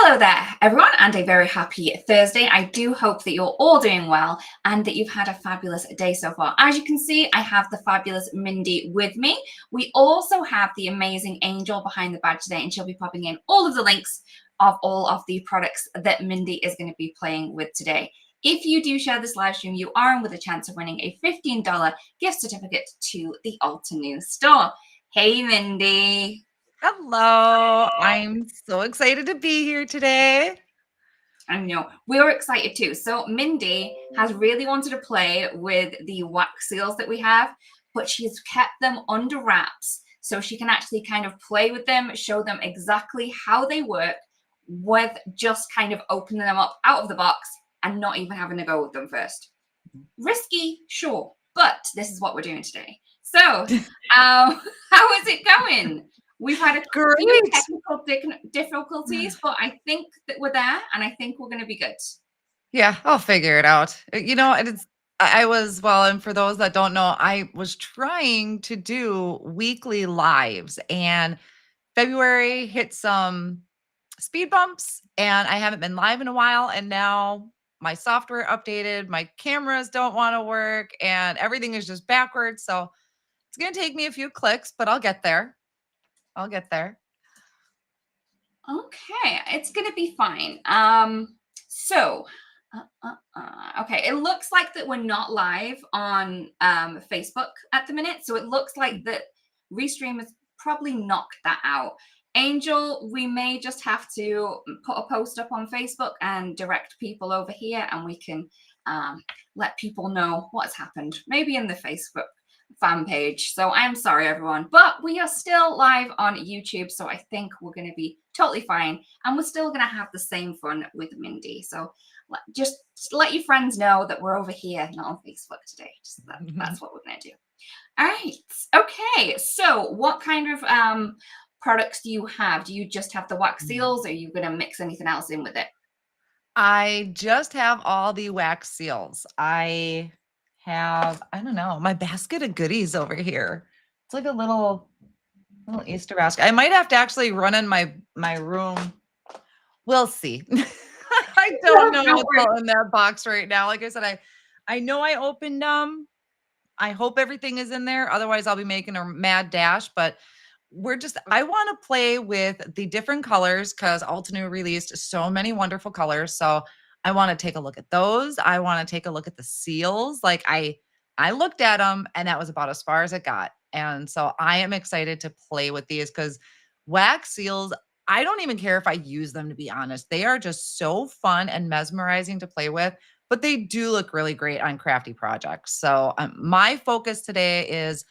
Hello there, everyone, and a very happy Thursday. I do hope that you're all doing well and that you've had a fabulous day so far. As you can see, I have the fabulous Mindy with me. We also have the amazing Angel behind the badge today, and she'll be popping in all of the links of all of the products that Mindy is going to be playing with today. If you do share this live stream, you are in with a chance of winning a $15 gift certificate to the Altenew store. Hey, Mindy. Hello, I'm so excited to be here today. I know, we're excited too. So Mindy has really wanted to play with the wax seals that we have, but she's kept them under wraps so she can actually kind of play with them, show them exactly how they work with just kind of opening them up out of the box and not even having to go with them first. Risky, sure, but this is what we're doing today. So how is it going? We've had a few technical difficulties, but I think that we're there, and I think we're going to be good. Yeah, I'll figure it out. You know, and for those that don't know, I was trying to do weekly lives, and February hit some speed bumps, and I haven't been live in a while, and now my software updated, my cameras don't want to work, and everything is just backwards. So it's going to take me a few clicks, but I'll get there. Okay, it's gonna be fine. Okay, it looks like that we're not live on Facebook at the minute, so it looks like that Restream has probably knocked that out. Angel, we may just have to put a post up on Facebook and direct people over here, and we can let people know what's happened, maybe in the Facebook fan page. So I'm sorry, everyone, but we are still live on YouTube, so I think we're going to be totally fine, and we're still going to have the same fun with Mindy. So just let your friends know that we're over here, not on Facebook today. That's what we're going to do. All right. Okay. So what kind of products do you have? Do you just have the wax seals, or are you going to mix anything else in with it? I just have all the wax seals. I don't know, my basket of goodies over here. It's like a little Easter basket. I might have to actually run in my room. We'll see. I don't know what's in that box right now. Like I said, I know I opened them. I hope everything is in there. Otherwise, I'll be making a mad dash. But I want to play with the different colors because Altenew released so many wonderful colors. So I want to take a look at those. I want to take a look at the seals. Like I looked at them, and that was about as far as it got. And so I am excited to play with these because wax seals, I don't even care if I use them, to be honest. They are just so fun and mesmerizing to play with, but they do look really great on crafty projects. So my focus today is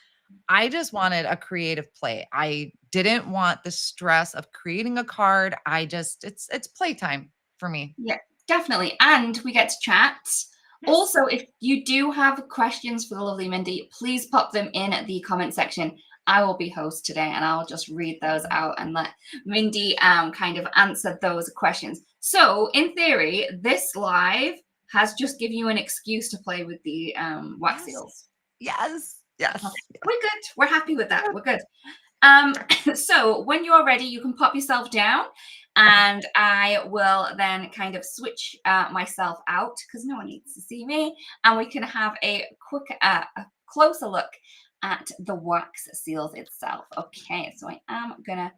I just wanted a creative play. I didn't want the stress of creating a card. It's playtime for me. Yeah, definitely. And we get to chat. Yes. Also, if you do have questions for the lovely Mindy, please pop them in the comment section. I will be host today, and I'll just read those out and let Mindy kind of answer those questions. So in theory, this live has just given you an excuse to play with the wax seals. Yes. Okay. We're good. We're happy with that. We're good. So when you're ready, you can pop yourself down, and I will then kind of switch myself out because no one needs to see me, and we can have a quick, a closer look at the wax seals itself. Okay, so I am gonna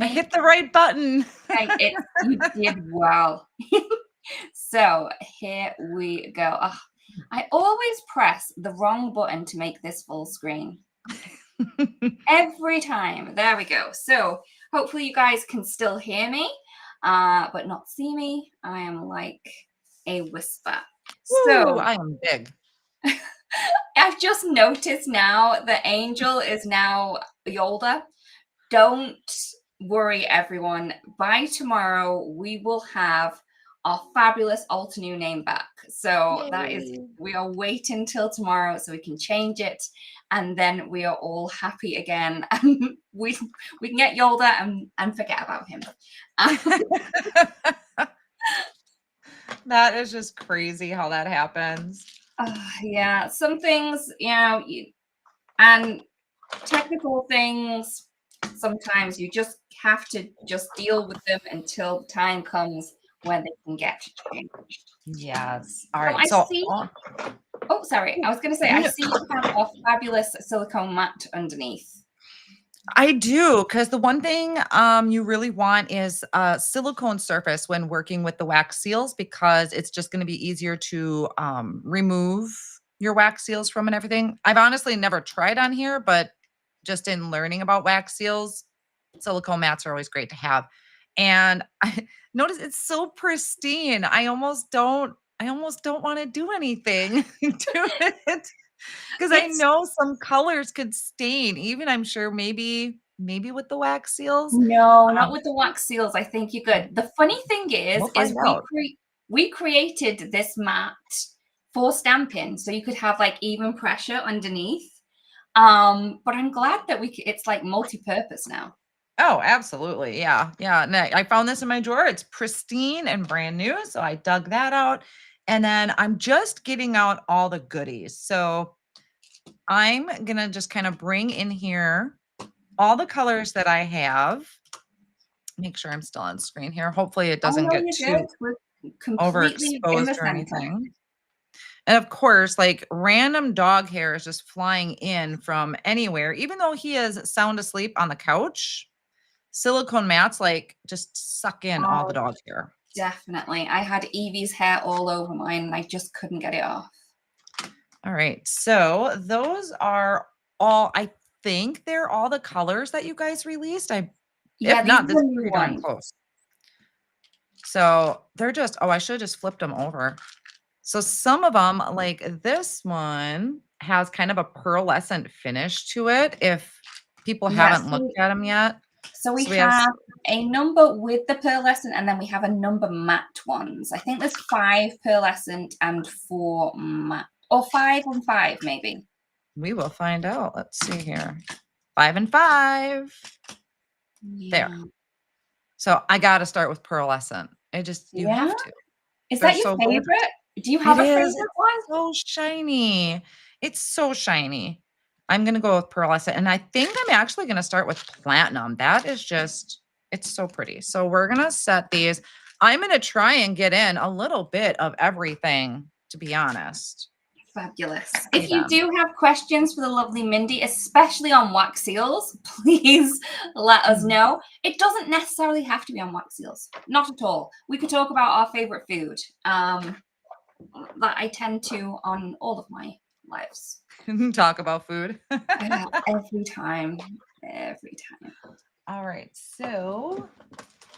hit the right button. You did well. So here we go. Oh, I always press the wrong button to make this full screen. Every time. There we go. So hopefully you guys can still hear me, but not see me. I am like a whisper. So I am big. I've just noticed now that Angel is now Yolda. Don't worry, everyone. By tomorrow, we will have our fabulous Altenew name back. So Yay. That is, we are waiting till tomorrow so we can change it, and then we are all happy again. And we can get Yolda and forget about him. That is just crazy how that happens. Yeah, some things, and technical things, sometimes you just have to just deal with them until the time comes when they can get changed. Yes. All So right. I So see. Oh, sorry. I was going to say, I see you have a fabulous silicone mat underneath. I do, because the one thing you really want is a silicone surface when working with the wax seals, because it's just going to be easier to remove your wax seals from and everything. I've honestly never tried on here, but just in learning about wax seals, silicone mats are always great to have. And I notice it's so pristine. I almost don't want to do anything to it. Because I It's know some colors could stain, even I'm sure maybe with the wax seals. No, not Um, with the wax seals. I think you're good. The funny thing we'll is find out. we created this mat for stamping, so you could have like even pressure underneath. But I'm glad that it's like multi-purpose now. Oh, absolutely. Yeah. Yeah. And I found this in my drawer. It's pristine and brand new. So I dug that out. And then I'm just getting out all the goodies. So I'm going to just kind of bring in here all the colors that I have. Make sure I'm still on screen here. Hopefully it Oh doesn't no, get you're good. too We're completely in overexposed the or center. anything. And of course, like random dog hair is just flying in from anywhere, even though he is sound asleep on the couch. Silicone mats like just suck in all the Oh, dog hair. definitely. I had Evie's hair all over mine and I just couldn't get it off. All right. So those are all, I think they're all the colors that you guys released. Yeah, If these not, are this the is new pretty darn ones. close. So they're just, oh, I should have just flipped them over. So some of them, like this one, has kind of a pearlescent finish to it. If people Yeah, haven't looked at them yet. so we So we have, have a number with the pearlescent and then we have a number matte ones. I think there's 5 pearlescent and 4 matte, or 5 and 5 maybe. we will find out. Let's see here. 5 and 5. There. Yeah. So I got to start with pearlescent. You Yeah. have to. Is They're that your so gorgeous. favorite? Do you It have a is. favorite It's one? so shiny. It's so shiny. I'm going to go with pearlescent. And I think I'm actually going to start with platinum. That is just, it's so pretty. So we're going to set these. I'm going to try and get in a little bit of everything, to be honest. Fabulous. See If you them. do have questions for the lovely Mindy, especially on wax seals, please let us know. It doesn't necessarily have to be on wax seals. Not at all. We could talk about our favorite food. That I tend to on all of my lives. Talk about food. Every time. Every time. All right. So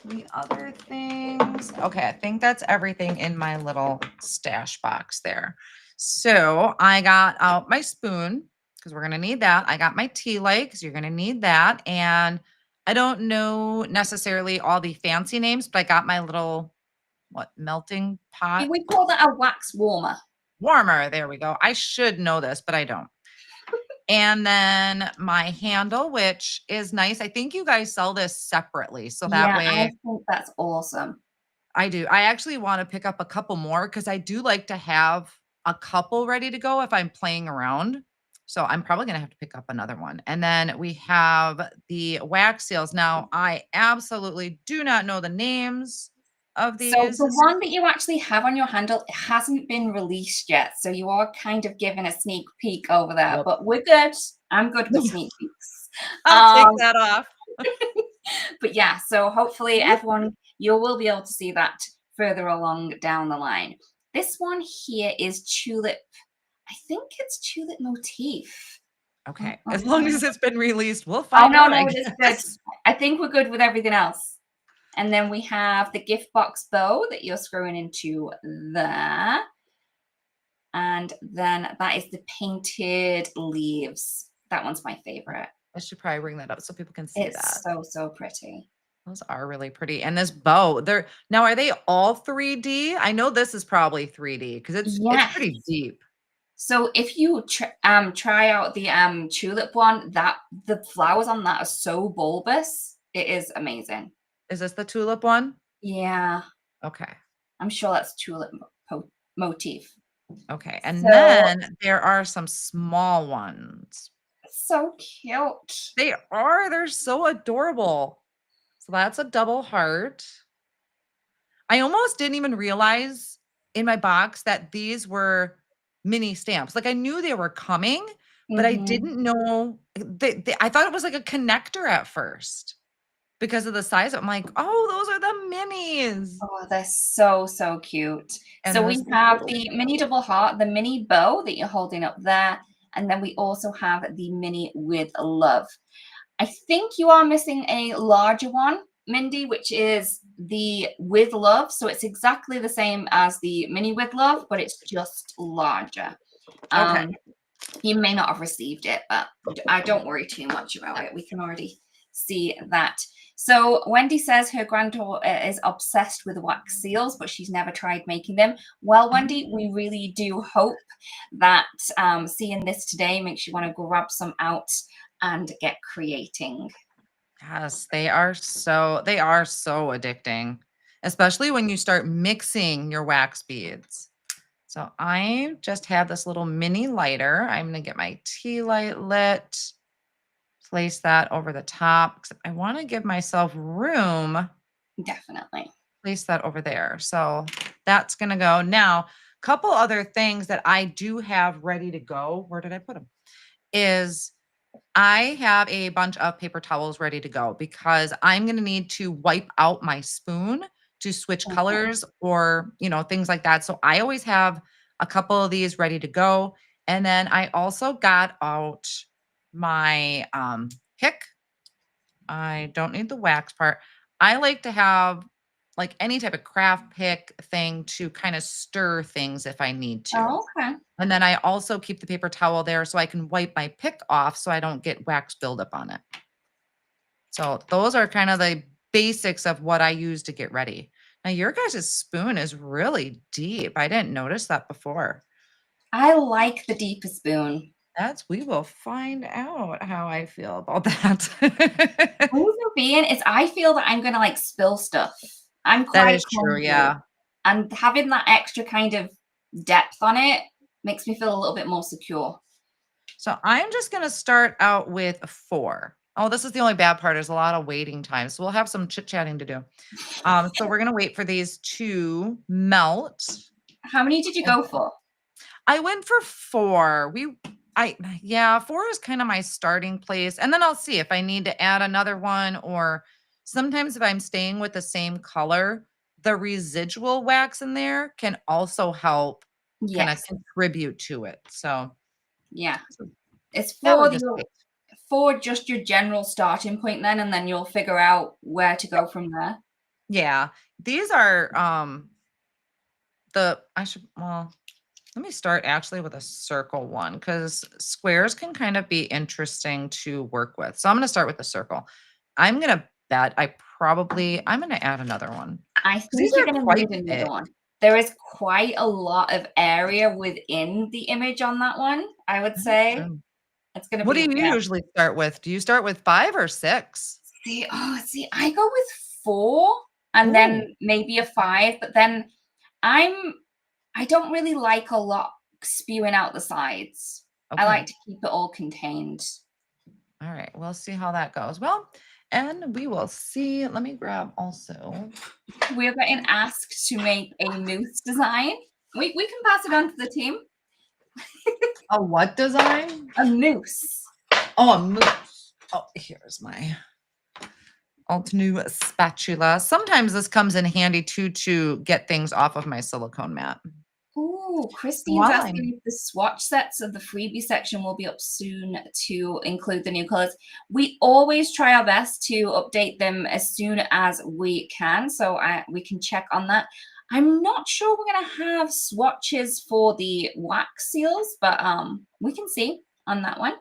the other things. Okay, I think that's everything in my little stash box there. So I got out my spoon because we're going to need that. I got my tea light because you're going to need that. And I don't know necessarily all the fancy names, but I got my little, melting pot We call that a wax warmer. warmer. There we go. I should know this, but I don't. And then my handle, which is nice. I think you guys sell this separately. So that Yeah, I way think that's awesome. I do. I actually want to pick up a couple more because I do like to have a couple ready to go if I'm playing around. So I'm probably going to have to pick up another one. And then we have the wax seals. Now, I absolutely do not know the names of So these. the one that you actually have on your handle hasn't been released yet. So you are kind of giving a sneak peek over there, Yep. but we're good. I'm good with sneak peeks. I'll take that off. But yeah, so hopefully everyone, you will be able to see that further along down the line. This one here is tulip. I think it's tulip motif. Okay. As long as it's been released, we'll Oh, find out, I no, it is good. guess. I think we're good with everything else. And then we have the gift box bow that you're screwing into there. And then that is the painted leaves. That one's my favorite. I should probably bring that up so people can see It's that. so, so pretty. Those are really pretty. And this bow, are they all 3D? I know this is probably 3D because it's Yes. pretty deep. So if you try out the tulip one, the flowers on that are so bulbous. It is amazing. Is this the tulip one? Yeah, Okay. I'm sure that's tulip motif. Okay. And So then there are some small ones. so cute. They're so adorable. So that's a double heart. I almost didn't even realize in my box that these were mini stamps. Like I knew they were coming, but I Mhm. didn't know I thought it was like a connector at first because of the size. I'm like, oh, those are the minis. Oh, they're so, so cute. So And we this have little the mini double heart, the mini bow that you're holding up there, and then we also have the mini with love. I think you are missing a larger one, Mindy, which is the with love. So it's exactly the same as the mini with love, but it's just larger. okay. Um, you may not have received it, but I don't worry too much about it. We can already see that. So Wendy says her granddaughter is obsessed with wax seals, but she's never tried making them. Well, Wendy, we really do hope that seeing this today makes you want to grab some out and get creating. Yes, they are so addicting, especially when you start mixing your wax beads. So I just have this little mini lighter. I'm going to get my tea light lit, place that over the top because I want to give myself room, Definitely. place that over there. So that's going to go. Now, couple other things that I do have ready to go. Where did I put them? Is I have a bunch of paper towels ready to go because I'm going to need to wipe out my spoon to switch Okay. colors or, things like that. So I always have a couple of these ready to go. And then I also got out my pick. I don't need the wax part. I like to have like any type of craft pick thing to kind of stir things if I need to. Oh, okay. And then I also keep the paper towel there so I can wipe my pick off so I don't get wax buildup on it. So those are kind of the basics of what I use to get ready. Now your guys' spoon is really deep. I didn't notice that before. I like the deeper spoon. We will find out how I feel about that. Reason being is I feel that I'm gonna like spill stuff. I'm That quite is true. clumsy, Yeah. and having that extra kind of depth on it makes me feel a little bit more secure. So I'm just going to start out with a 4. Oh, this is the only bad part. There's a lot of waiting time. So we'll have some chit chatting to do. So we're going to wait for these to melt. How many did you go for? I went for 4. Yeah, 4 is kind of my starting place. And then I'll see if I need to add another one or sometimes if I'm staying with the same color, the residual wax in there can also help kind of Yes, contribute to it. yeah. So It's that for would just the be for just your general starting point then, and then you'll figure out where to go from there. yeah. These are let me start actually with a circle one because squares can kind of be interesting to work with. So I'm going to start with the circle. I'm going to bet I'm going to add another one I because these think you're are gonna quite need another big. one. There is quite a lot of area within the image on that one, I would That's say. true. It's gonna What do be, you yeah. usually start with? Do you start with 5 or 6? See, I go with 4 and Oh, then maybe a 5, but then I'm I don't really like a lot spewing out the sides. I okay. like to keep it all contained. All right. We'll see how that goes. Well, and we will see. Let me grab also. We're getting asked to make a moose design. We can pass it on to the team. A what design? A moose. Oh, a moose. Oh, here's my Altenew spatula. Sometimes this comes in handy too to get things off of my silicone mat. Ooh, Christine's While asking I'm if the swatch sets of the freebie section will be up soon to include the new colors. We always try our best to update them as soon as we can, so we can check on that. I'm not sure we're going to have swatches for the wax seals, but we can see on that one.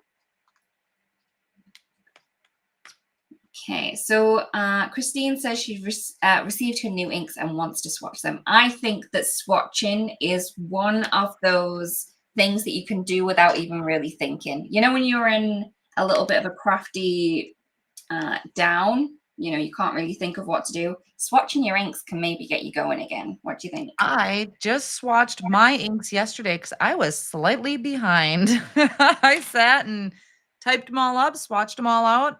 Okay, so Christine says she received her new inks and wants to swatch them. I think that swatching is one of those things that you can do without even really thinking. You know, when you're in a little bit of a crafty down, you can't really think of what to do. Swatching your inks can maybe get you going again. What do you think? I just swatched my inks yesterday because I was slightly behind. I sat and typed them all up, swatched them all out.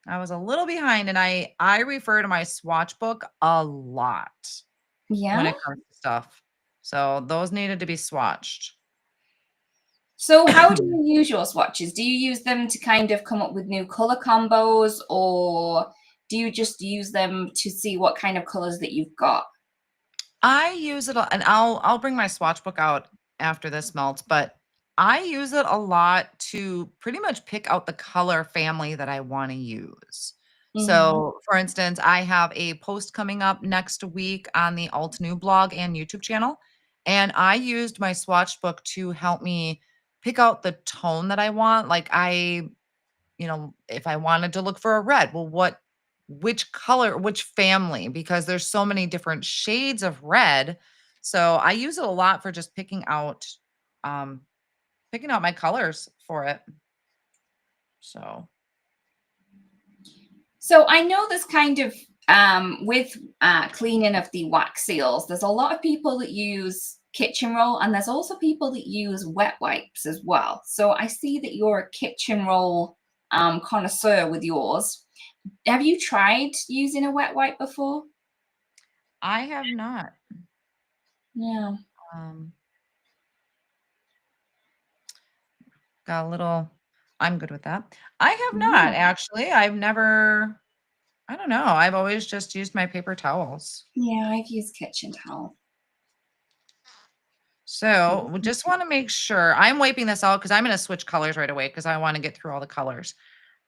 I was a little behind, and I refer to my swatch book a lot when Yeah. it comes to stuff. So those needed to be swatched. So how do you use your swatches? Do you use them to kind of come up with new color combos, or do you just use them to see what kind of colors that you've got? I use it, and I'll bring my swatch book out after this melts, but I use it a lot to pretty much pick out the color family that I want to use. Hmm. So, for instance, I have a post coming up next week on the Altenew blog and YouTube channel, and I used my swatch book to help me pick out the tone that I want. Like if I wanted to look for a red, well, which color, which family, because there's so many different shades of red. So I use it a lot for just um, picking out my colors for it. So So I know this kind of with cleaning of the wax seals, there's a lot of people that use kitchen roll, and there's also people that use wet wipes as well. So I see that you're a kitchen roll connoisseur with yours. Have you tried using a wet wipe before? I have not. Yeah. Um, got a little, I'm good with that. I have not Yeah. actually. I've never, I don't know. I've always just used my paper towels. Yeah, I've used kitchen towel. So we just want to make sure I'm wiping this out because I'm going to switch colors right away because I want to get through all the colors.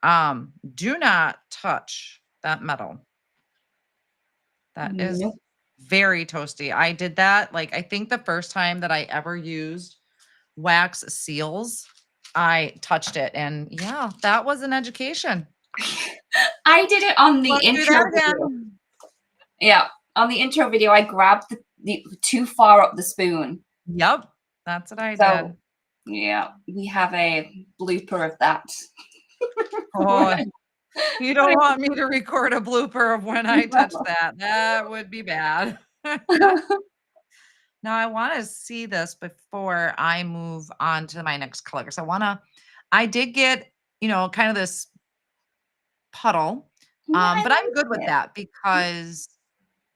Do not touch that metal. That is Nope. very toasty. I did that, like, I think the first time that I ever used wax seals, I touched it, and yeah, that was an education. I did it on the Won't do that intro video. again. Yeah, on the intro video, I grabbed the too far up the spoon. Yep, that's what I So did. yeah, we have a blooper of that. Oh, you don't want me to record a blooper of when I touched that. That would be bad. Now I wanna see this before I move on to my next color, 'cause I did get, kind of this puddle, Yeah, I but I'm good like with it. that because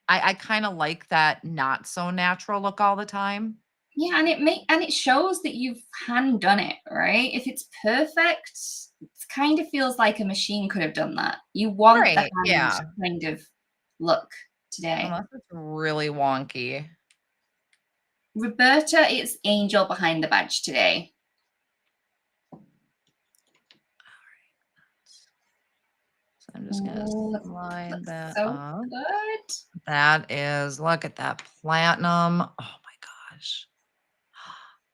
I kinda like that not so natural look all the time. Yeah, and it shows that you've hand done it, right? If it's perfect, it kind of feels like a machine could have done that. You want the Right, hand yeah, kind of look today. unless it's really wonky. Roberta is angel behind the badge today. So I'm just gonna Oh, slide looks that so up. good. That is, look at that platinum. Oh my gosh.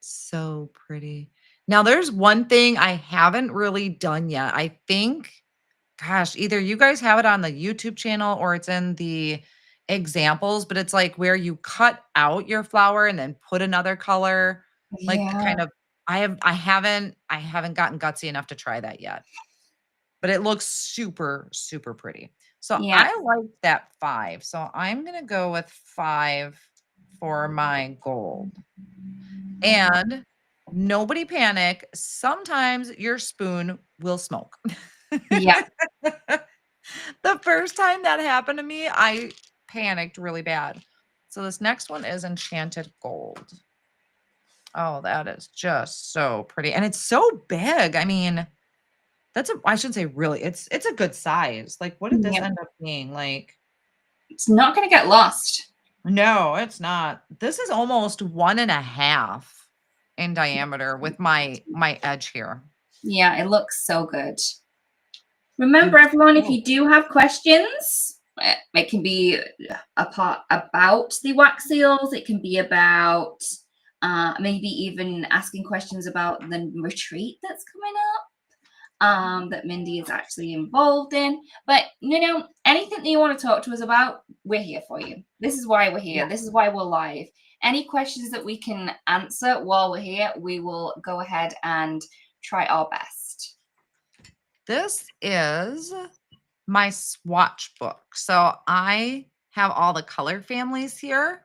So pretty. Now there's one thing I haven't really done yet. I think, gosh, either you guys have it on the YouTube channel or it's in the examples, but it's like where you cut out your flower and then put another color, like Yeah, kind of I haven't gotten gutsy enough to try that yet. But it looks super, super pretty. So yeah. I like that 5. So I'm gonna go with 5 for my gold. And nobody panic. Sometimes your spoon will smoke. Yeah. The first time that happened to me, I panicked really bad. So this next one is enchanted gold. Oh, that is just so pretty. And it's so big. I mean, I shouldn't say really. It's a good size. Like, what did this Yep. end up being? Like, It's not going to get lost. no, it's not. This is almost 1.5 in diameter with my edge here. Yeah, it looks so good. Remember, It's everyone, if so you do have questions, it can be about the wax seals. It can be about maybe even asking questions about the retreat that's coming up that Mindy is actually involved in. But, anything that you want to talk to us about, we're here for you. This is why we're here. yeah. This is why we're live. Any questions that we can answer while we're here, we will go ahead and try our best. This is my swatch book. So I have all the color families here.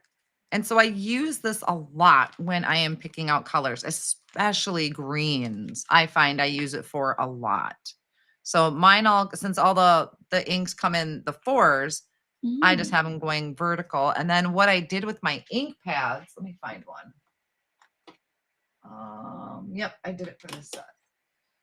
And so I use this a lot when I am picking out colors, especially greens. I find I use it for a lot. So mine since all the inks come in the 4s, I just Mm. have them going vertical. And then what I did with my ink pads, let me find one. Yep, I did it for this set.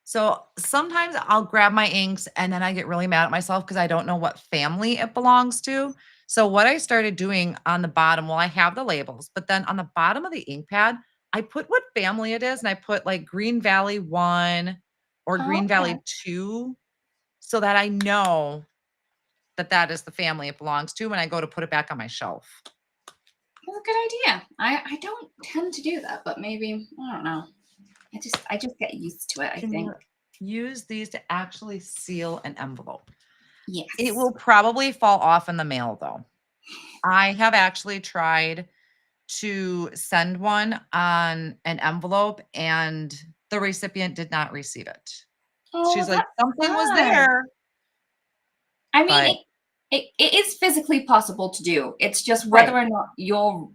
So sometimes I'll grab my inks and then I get really mad at myself because I don't know what family it belongs to. So what I started doing on the bottom, well, I have the labels, but then on the bottom of the ink pad, I put what family it is, and I put like Green Valley 1 or Oh, Green okay. Valley 2 so that I know that that is the family it belongs to when I go to put it back on my shelf. That's a good idea. I don't tend to do that, but maybe I don't know. I just get used to it, I Can think. you use these to actually seal an envelope? It Yes. will probably fall off in the mail though. I have actually tried to send one on an envelope and the recipient did not receive it. Oh, She's like, that's something was sad. there, I mean, but it is physically possible to do. It's just whether right. or not your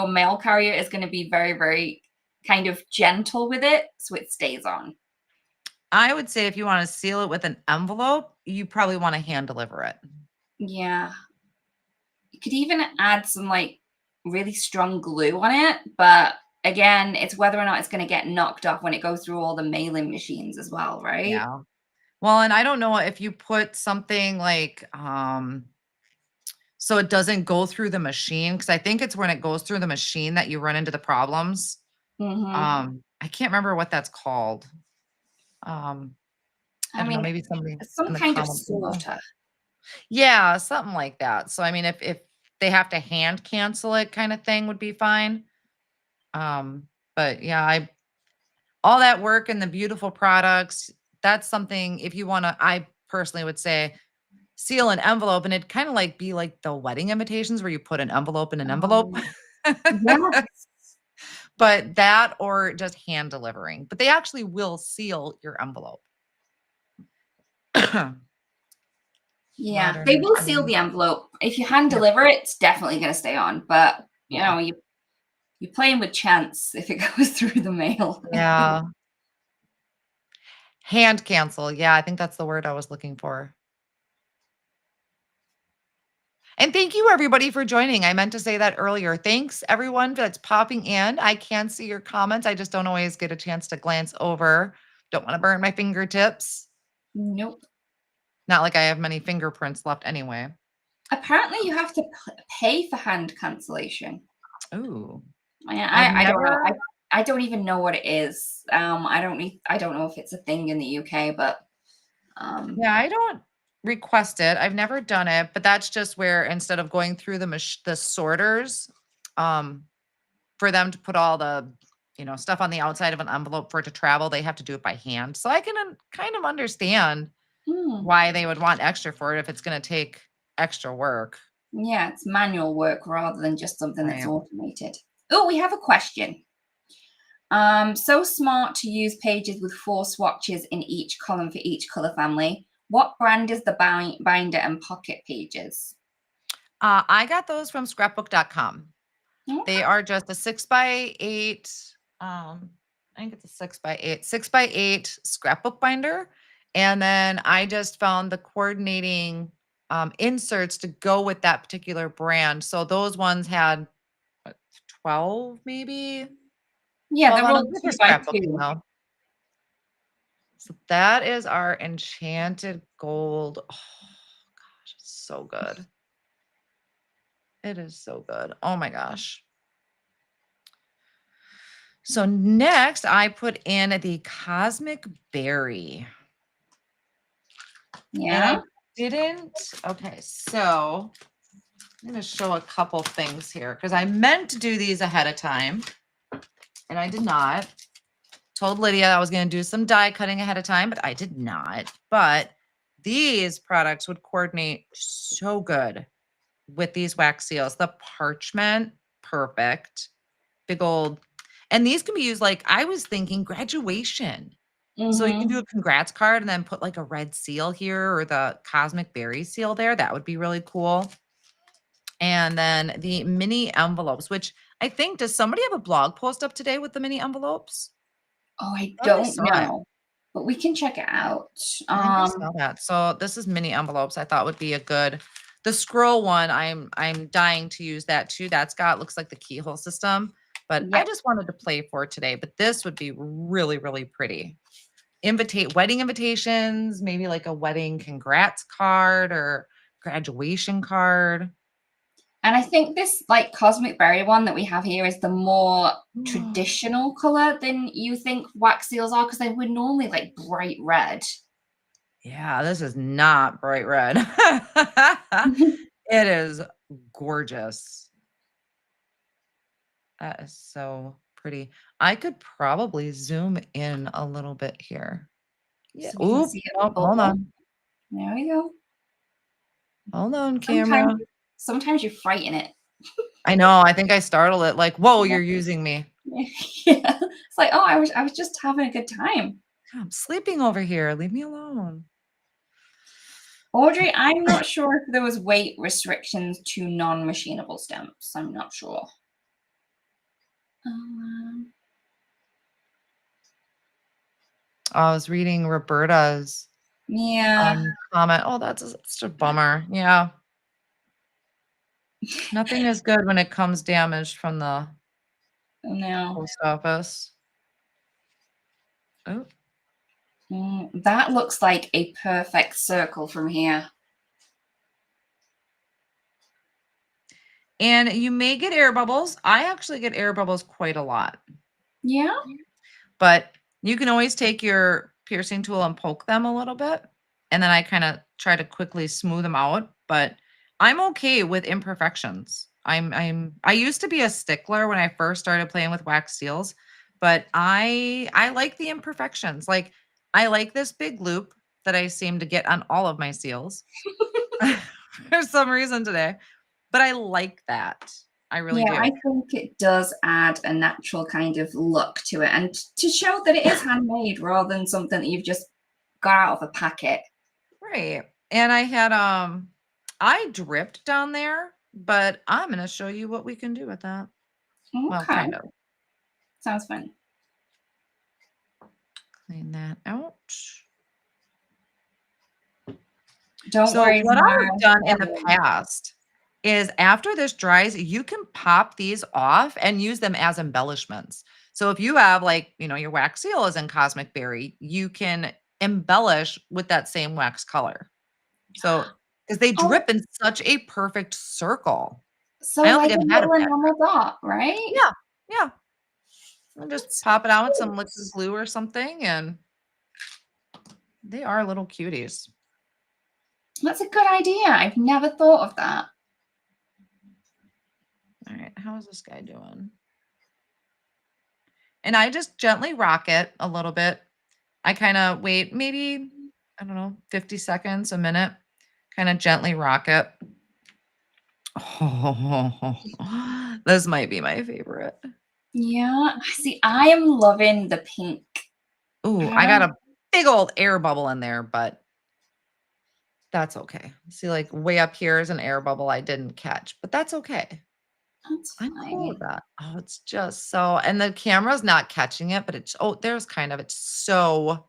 mail carrier is going to be very, very kind of gentle with it, so it stays on. I would say if you want to seal it with an envelope, you probably want to hand deliver it. Yeah. You could even add some like really strong glue on it, but again, it's whether or not it's going to get knocked off when it goes through all the mailing machines as well, right? Yeah. Well, and I don't know if you put something like so it doesn't go through the machine, because I think it's when it goes through the machine that you run into the problems. Mm-hmm. I can't remember what that's called. Um, I I don't know, mean, maybe somebody some in the kind of comments will know. sorter. Yeah, something like that. So I mean, if they have to hand cancel it kind of thing would be fine. But yeah, I all that work and the beautiful products, that's something if you want to, I personally would say seal an envelope, and it'd kind of like be like the wedding invitations where you put an envelope in an envelope. Yes. But that or just hand delivering. But they actually will seal your envelope. Yeah, they Modern will seal machine. the envelope. If you hand Yep. deliver it, it's definitely going to stay on. But you Yeah. know, you're playing with chance if it goes through the mail. Yeah. Hand cancel. Yeah, I think that's the word I was looking for. And thank you everybody for joining. I meant to say that earlier. Thanks everyone that's popping in. I can see your comments. I just don't always get a chance to glance over. Don't want to burn my fingertips. Nope. Not like I have many fingerprints left anyway. Apparently, you have to pay for hand cancellation. Ooh. I don't know. I don't even know what it is. I don't know if it's a thing in the UK, but Yeah, I don't request it. I've never done it, but that's just where instead of going through the sorters, um, for them to put all the, stuff on the outside of an envelope for it to travel, they have to do it by hand. So I can kind of understand hmm, why they would want extra for it if it's going to take extra work. yeah, it's manual work rather than just something that's Right. automated. Oh, we have a question. So smart to use pages with 4 swatches in each column for each color family. What brand is the binder and pocket pages? I got those from scrapbook.com. They Okay. are just a 6x8. I think it's a 6x8, 6x8 scrapbook binder. And then I just found the coordinating inserts to go with that particular brand. So those ones had what, 12, maybe Yeah, 12 they're on all them. They're 2x2. scrapbooking though. So that is our enchanted gold. Oh gosh, it's so good. It is so good. Oh my gosh. So next I put in the Cosmic Berry. And Yeah. I didn't, okay, so I'm gonna show a couple things here because I meant to do these ahead of time and I did not. Told Lydia I was gonna do some die cutting ahead of time, but I did not. But these products would coordinate so good with these wax seals. The parchment, perfect. Big old, and these can be used like I was thinking graduation. So you can do Mm-hmm. a congrats card and then put like a red seal here or the cosmic berry seal there. That would be really cool. And then the mini envelopes, which I think, does somebody have a blog post up today with the mini envelopes? Oh, I I thought I don't saw it. know. but we can check it out. I think I saw that. So this is mini envelopes. I thought would be a good. The scroll one, I'm dying to use that too. That's got looks like the keyhole system, but I Yep. just wanted to play for today. But this would be really, really pretty. Wedding invitations, maybe like a wedding congrats card or graduation card. And I think this like cosmic berry one that we have here is the more traditional color than you think wax seals are, because they were normally like bright red. Yeah, this is not bright red. It is gorgeous. That is so pretty. I could probably zoom in a little bit here. Yeah. So we can Oop. see it Oh, hold bubble. on. There we go. Hold on, Sometimes, camera. sometimes you frighten it. I know. I think I startled it. Like, whoa, you're using me. Yeah. It's like, oh, I was just having a good time. I'm sleeping over here. Leave me alone. Audrey, I'm not sure if there was weight restrictions to non-machinable stamps. I'm not sure. I was reading Roberta's Yeah. comment. Oh, that's such a bummer. Yeah. Nothing is good when it comes damaged from the No. post office. Oh. That looks like a perfect circle from here. And you may get air bubbles. I actually get air bubbles quite a lot. Yeah. But you can always take your piercing tool and poke them a little bit. And then I kind of try to quickly smooth them out. But I'm okay with imperfections. I used to be a stickler when I first started playing with wax seals, but I like the imperfections. Like I like this big loop that I seem to get on all of my seals for some reason today. But I like that. I really Yeah, do. I think it does add a natural kind of look to it, and to show that it is handmade rather than something that you've just got out of a packet. Right. And I had I dripped down there, but I'm going to show you what we can do with that. Well, Okay. kind of. Sounds fun. Clean that out. Don't worry. What I've done in the past is after this dries, you can pop these off and use them as embellishments. So if you have like, your wax seal is in cosmic berry, you can embellish with that same wax color. So because they drip in such a perfect circle. So I don't like think a I've had a little bad enamel dot, right? Yeah, yeah. And just pop it out with some liquid glue or something, and they are little cuties. That's a good idea. I've never thought of that. All right, how is this guy doing? And I just gently rock it a little bit. I kind of wait maybe, I don't know, 50 seconds, a minute, kind of gently rock it. Oh, this might be my favorite. Yeah. See, I am loving the pink. Ooh, I got a big old air bubble in there, but that's okay. See, like way up here is an air bubble I didn't catch, but that's okay. That's I'm cool with fine. that. Oh, it's just so, and the camera's not catching it, but it's, there's kind of, it's so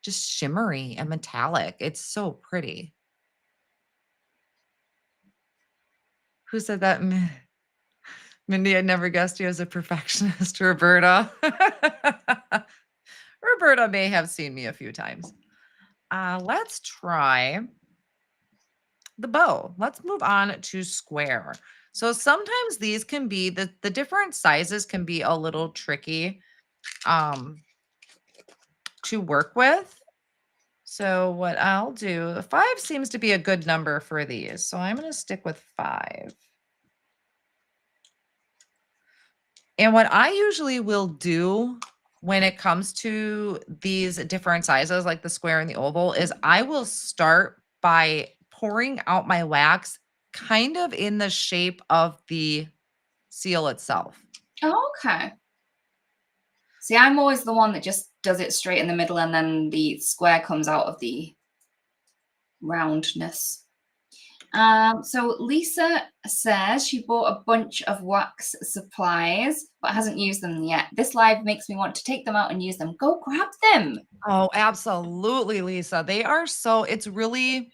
just shimmery and metallic. It's so pretty. Who said that? Mindy, I never guessed you as a perfectionist, Roberta. Roberta may have seen me a few times. Let's try the bow. Let's move on to square. So sometimes these can be, the different sizes can be a little tricky to work with. So what I'll do, 5 seems to be a good number for these. So I'm going to stick with 5. And what I usually will do when it comes to these different sizes, like the square and the oval, is I will start by pouring out my wax kind of in the shape of the seal itself. Okay. See, I'm always the one that just does it straight in the middle and then the square comes out of the roundness. So Lisa says she bought a bunch of wax supplies, but hasn't used them yet. This live makes me want to take them out and use them. Go grab them. Oh, absolutely, Lisa. They are so it's really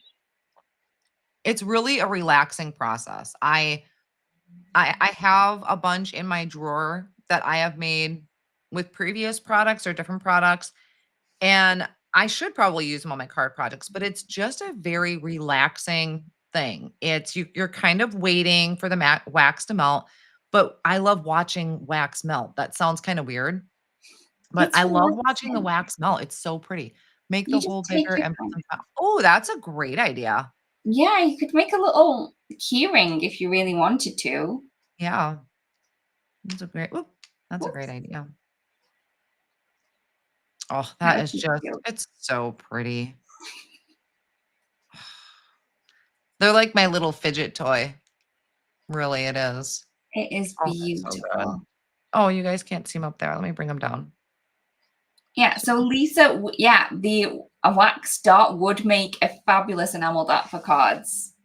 a relaxing process. I have a bunch in my drawer that I have made with previous products or different products, and I should probably use them on my card projects, but it's just a very relaxing thing. You're kind of waiting for the wax to melt, but I love watching wax melt. That sounds kind of weird, but It's I love watching the relaxing. wax melt. It's so pretty. Make You the just hole take bigger your and put time. some oh, that's a great idea. Yeah, you could make a little keyring if you really wanted to. Yeah, that's a great Whoops, idea. Oh, that that would is be just cute. it's so pretty. They're like my little fidget toy. Really, it is. It is Oh, that's so good. beautiful. Oh, you guys can't see them up there. Let me bring them down. Yeah, so Lisa, yeah, the a wax dot would make a fabulous enamel dot for cards.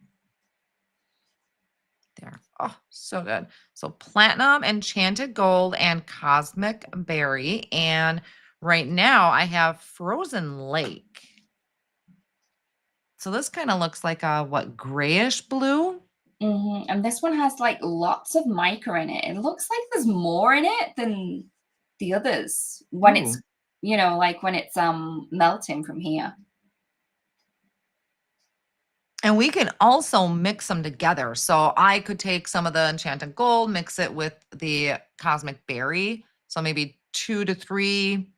There. Oh, so good. So platinum, enchanted gold, and cosmic berry. And right now I have frozen lake. So this kind of looks like a what, grayish blue? And this one has like lots of mica in it. It looks like there's more in it than the others when it's, Ooh. like when it's melting from here. And we can also mix them together. So I could take some of the enchanted gold, mix it with the cosmic berry. So maybe 2 to 3,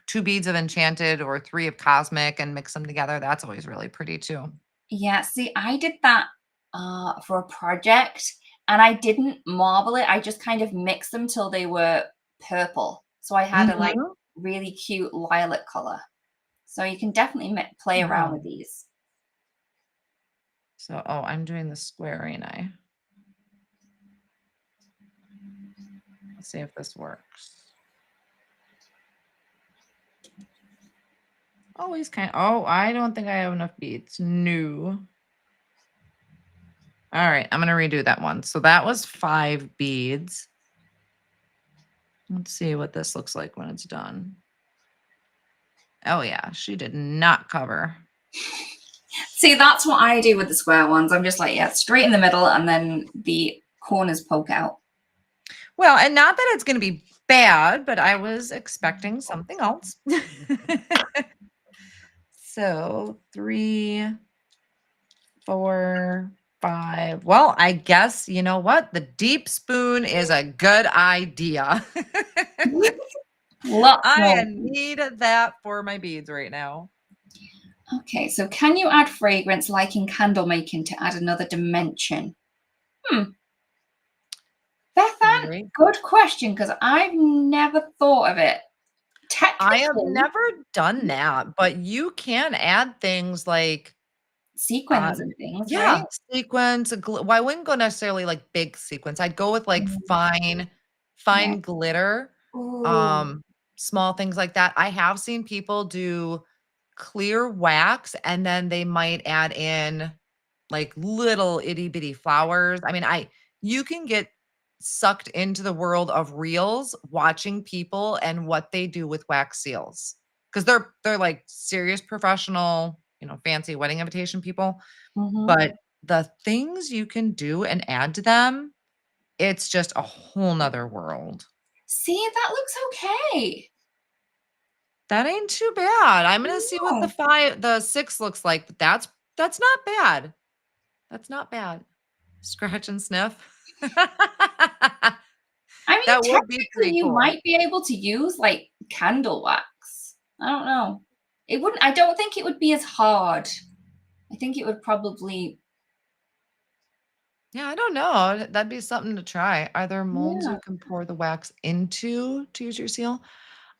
2 beads of enchanted or 3 of cosmic and mix them together. That's always really pretty too. Yeah, see, I did that for a project and I didn't marble it. I just kind of mixed them till they were purple. So I had a like Mhm. really cute lilac color. So you can definitely play around Yeah. with these. So, oh, I'm doing the square, ain't I? Let's see if this works. Oh, he's oh, I don't think I have enough beads. No. All right, I'm gonna redo that one. So that was 5 beads. Let's see what this looks like when it's done. Oh yeah, she did not cover. See, that's what I do with the square ones. I'm just like, yeah, straight in the middle and then the corners poke out. Well, and not that it's gonna be bad, but I was expecting something else. So 3, 4, 5. Well, I guess you know what? The deep spoon is a good idea. Lots I more. need that for my beads right now. Okay, so can you add fragrance like in candle making to add another dimension? Bethan, Great. good question because I've never thought of it. I have Technically, never done that, but you can add things like sequins and things, yeah, right? sequins, well, I wouldn't go necessarily like big sequins. I'd go with like Mm, yeah. fine glitter, Ooh. um, small things like that. I have seen people do clear wax and then they might add in like little itty bitty flowers. I mean, you can get sucked into the world of reels watching people and what they do with wax seals because they're like serious professional, fancy wedding invitation people. Hmm. But the things you can do and add to them, it's just a whole nother world. See, that looks okay. That ain't too bad. I'm gonna see what No. the 6 looks like, but that's not bad. That's not bad. Scratch and sniff. I mean, That would be technically, pretty you cool. might be able to use like candle wax. I don't know. It wouldn't, I don't think it would be as hard. I think it would probably, Yeah, I don't know. That'd be something to try. Are there molds yeah. you can pour the wax into to use your seal?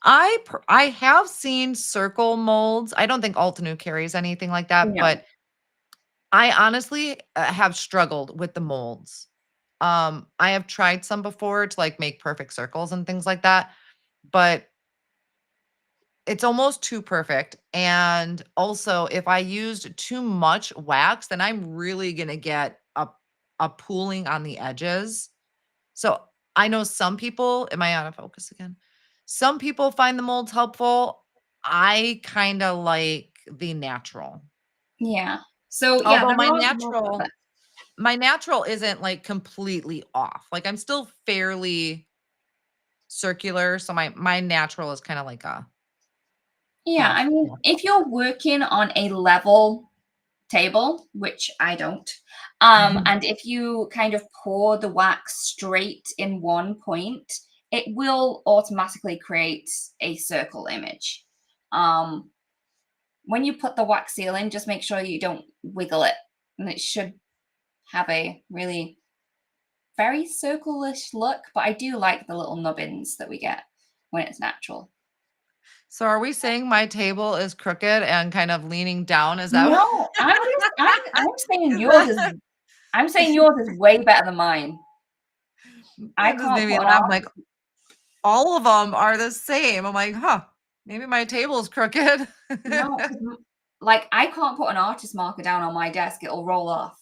I have seen circle molds. I don't think Altenew carries anything like that, No. but I honestly have struggled with the molds. I have tried some before to like make perfect circles and things like that, but it's almost too perfect. And also, if I used too much wax, then I'm really gonna get a pooling on the edges. So I know some people, am I out of focus again? Some people find the molds helpful. I kind of like the natural. Yeah. So yeah, Although there are more of it. my natural isn't like completely off. Like I'm still fairly circular. So my natural is kind of like a Yeah, half. I mean, if you're working on a level table, which I don't, Mhm. and if you kind of pour the wax straight in one point, it will automatically create a circle image. Um, when you put the wax seal in, just make sure you don't wiggle it, and it should have a really very circle-ish look, but I do like the little nubbins that we get when it's natural. So are we saying my table is crooked and kind of leaning down? Is that No, I'm saying is yours is that I'm saying yours is way better than mine. I that just can't made me put an laugh. I'm like, artist. all of them are the same. I'm like, huh, maybe my table's crooked. No, 'cause like I can't put an artist marker down on my desk. It'll roll off.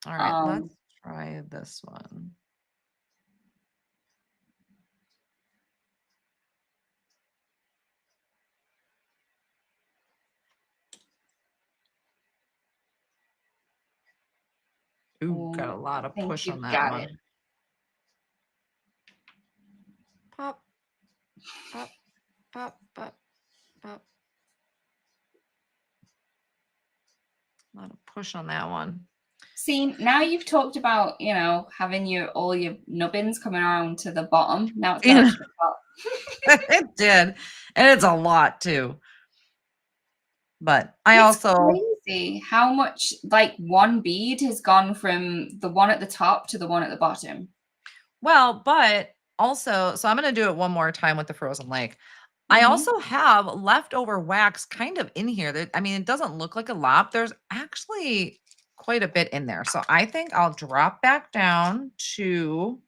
All right, let's Um, try this one. Ooh, got a I lot of think push on you've that got it. one. Pop, pop, pop, pop, pop. A lot of push on that one. See, now you've talked about, having all your nubbins coming around to the bottom. Now it's gone up Yeah, to the top. it did. And it's a lot too. But I It's also, crazy how much like one bead has gone from the one at the top to the one at the bottom. well, but also, so I'm going to do it one more time with the frozen lake. I Hmm. also have leftover wax kind of in here. That I mean, it doesn't look like a lot. There's actually quite a bit in there. So I think I'll drop back down to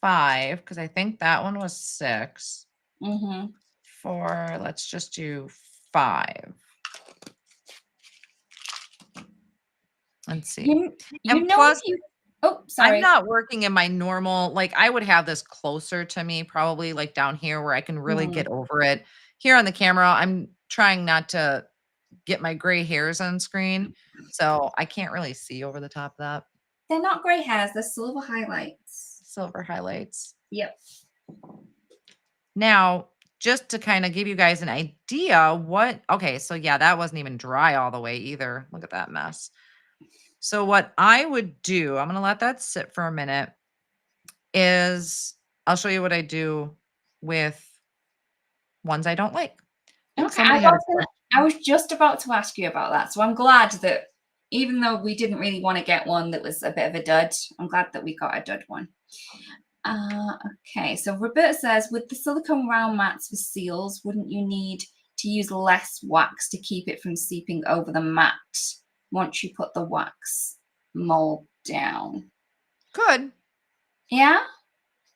5 because I think that one was 6. Hmm. 4, let's just do 5. Let's see. You And know if plus, you Oh, I'm sorry. not working in my normal, like I would have this closer to me, probably like down here where I can really Hmm. get over it. Here on the camera, I'm trying not to get my gray hairs on screen. So I can't really see over the top of that. They're not gray hairs, they're silver highlights. Silver highlights. Yep. Now, just to kind of give you guys an idea, okay, so yeah, that wasn't even dry all the way either. Look at that mess. So what I would do, I'm going to let that sit for a minute, is I'll show you what I do with ones I don't like. Ooh, Okay, somebody had a I question. was just about to ask you about that. So I'm glad that even though we didn't really want to get one that was a bit of a dud, I'm glad that we got a dud one. Uh, okay, so Roberta says, with the silicone round mats for seals, wouldn't you need to use less wax to keep it from seeping over the mat once you put the wax mold down? Good. Yeah?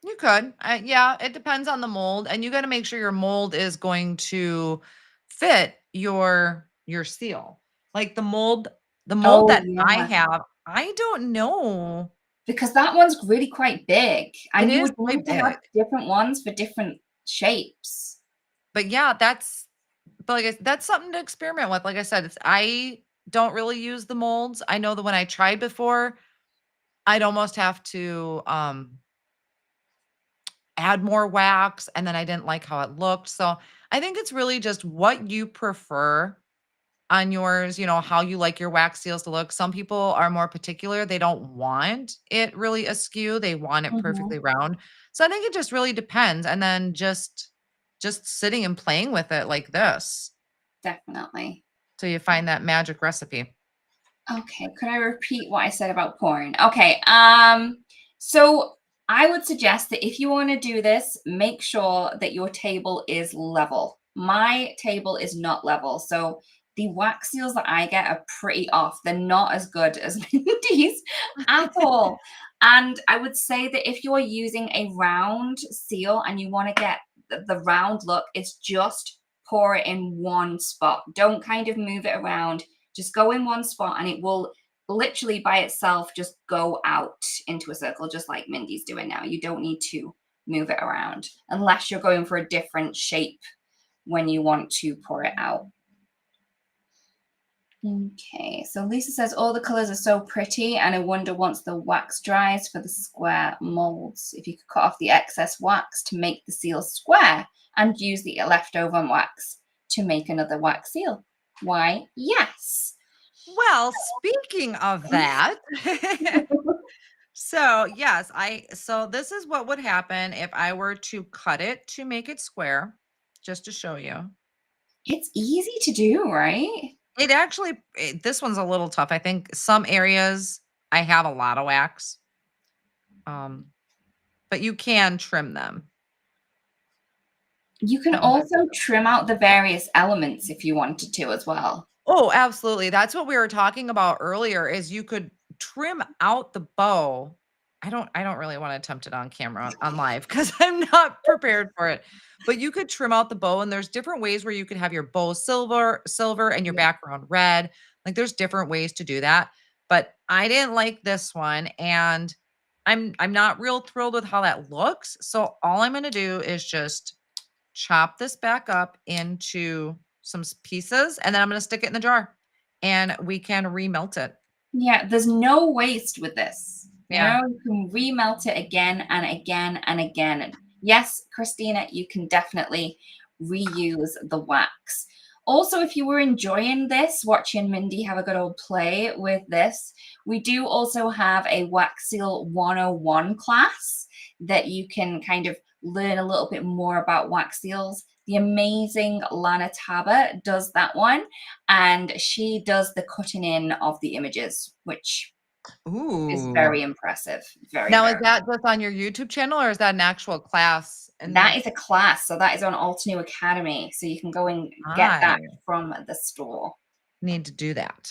You could. Yeah, it depends on the mold, and you got to make sure your mold is going to fit your seal. Like the mold Oh, that I yeah. have, I don't know. Because that one's really quite big, It and you is would quite need to have big. different ones for different shapes. But yeah, but that's something to experiment with. Like I said, I don't really use the molds. I know that when I tried before, I'd almost have to add more wax and then I didn't like how it looked. So I think it's really just what you prefer on yours, how you like your wax seals to look. Some people are more particular. They don't want it really askew. They want it Mhm. perfectly round. So I think it just really depends. And then just sitting and playing with it like this Definitely. till you find that magic recipe. Okay, could I repeat what I said about pouring? Okay, so I would suggest that if you want to do this, make sure that your table is level. My table is not level, so the wax seals that I get are pretty off. They're not as good as Mindy's at all. And I would say that if you're using a round seal and you want to get the round look is just pour it in one spot. Don't kind of move it around. Just go in one spot and it will literally by itself just go out into a circle, just like Mindy's doing now. You don't need to move it around unless you're going for a different shape when you want to pour it out. Okay, so Lisa says all the colors are so pretty and I wonder once the wax dries for the square molds if you could cut off the excess wax to make the seal square and use the leftover wax to make another wax seal. Why, yes. Well, speaking of that, so yes, so this is what would happen if I were to cut it to make it square, just to show you. It's easy to do, right? It actually, this one's a little tough. I think some areas I have a lot of wax, but you can trim them. You can also trim out the various elements if you wanted to as well. Oh, absolutely. That's what we were talking about earlier is you could trim out the bow. I don't really want to attempt it on camera on live because I'm not prepared for it. But you could trim out the bow and there's different ways where you could have your bow silver and your background red. Like there's different ways to do that. But I didn't like this one and I'm not real thrilled with how that looks. So all I'm going to do is just chop this back up into some pieces and then I'm going to stick it in the jar and we can remelt it. Yeah, there's no waste with this. Yeah. You can remelt it again and again and again. Yes, Christina, you can definitely reuse the wax. Also, if you were enjoying this, watching Mindy have a good old play with this, we do also have a Wax Seal 101 class that you can kind of learn a little bit more about wax seals. The amazing Lana Taba does that one, and she does the cutting in of the images, which is very impressive. Now, is that just on your YouTube channel or is that an actual class? And that is a class. So that is on Altenew Academy. So you can go and get that from the store. Need to do that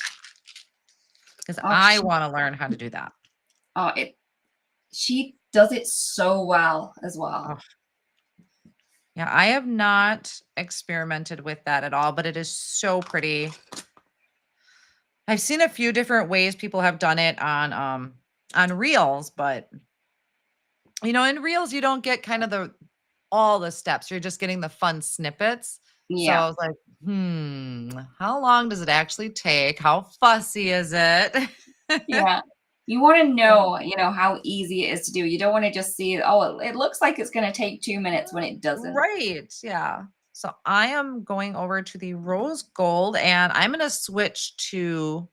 because I want to learn how to do that. Oh, she does it so well as well. Oh. Yeah, I have not experimented with that at all, but it is so pretty. I've seen a few different ways people have done it on Reels, but you know, in Reels you don't get kind of all the steps. You're just getting the fun snippets. Yeah. So I was like, how long does it actually take? How fussy is it? Yeah. You want to know, how easy it is to do. You don't want to just see, oh, it looks like it's going to take 2 minutes when it doesn't. Right. Yeah. So I am going over to the rose gold and I'm going to switch to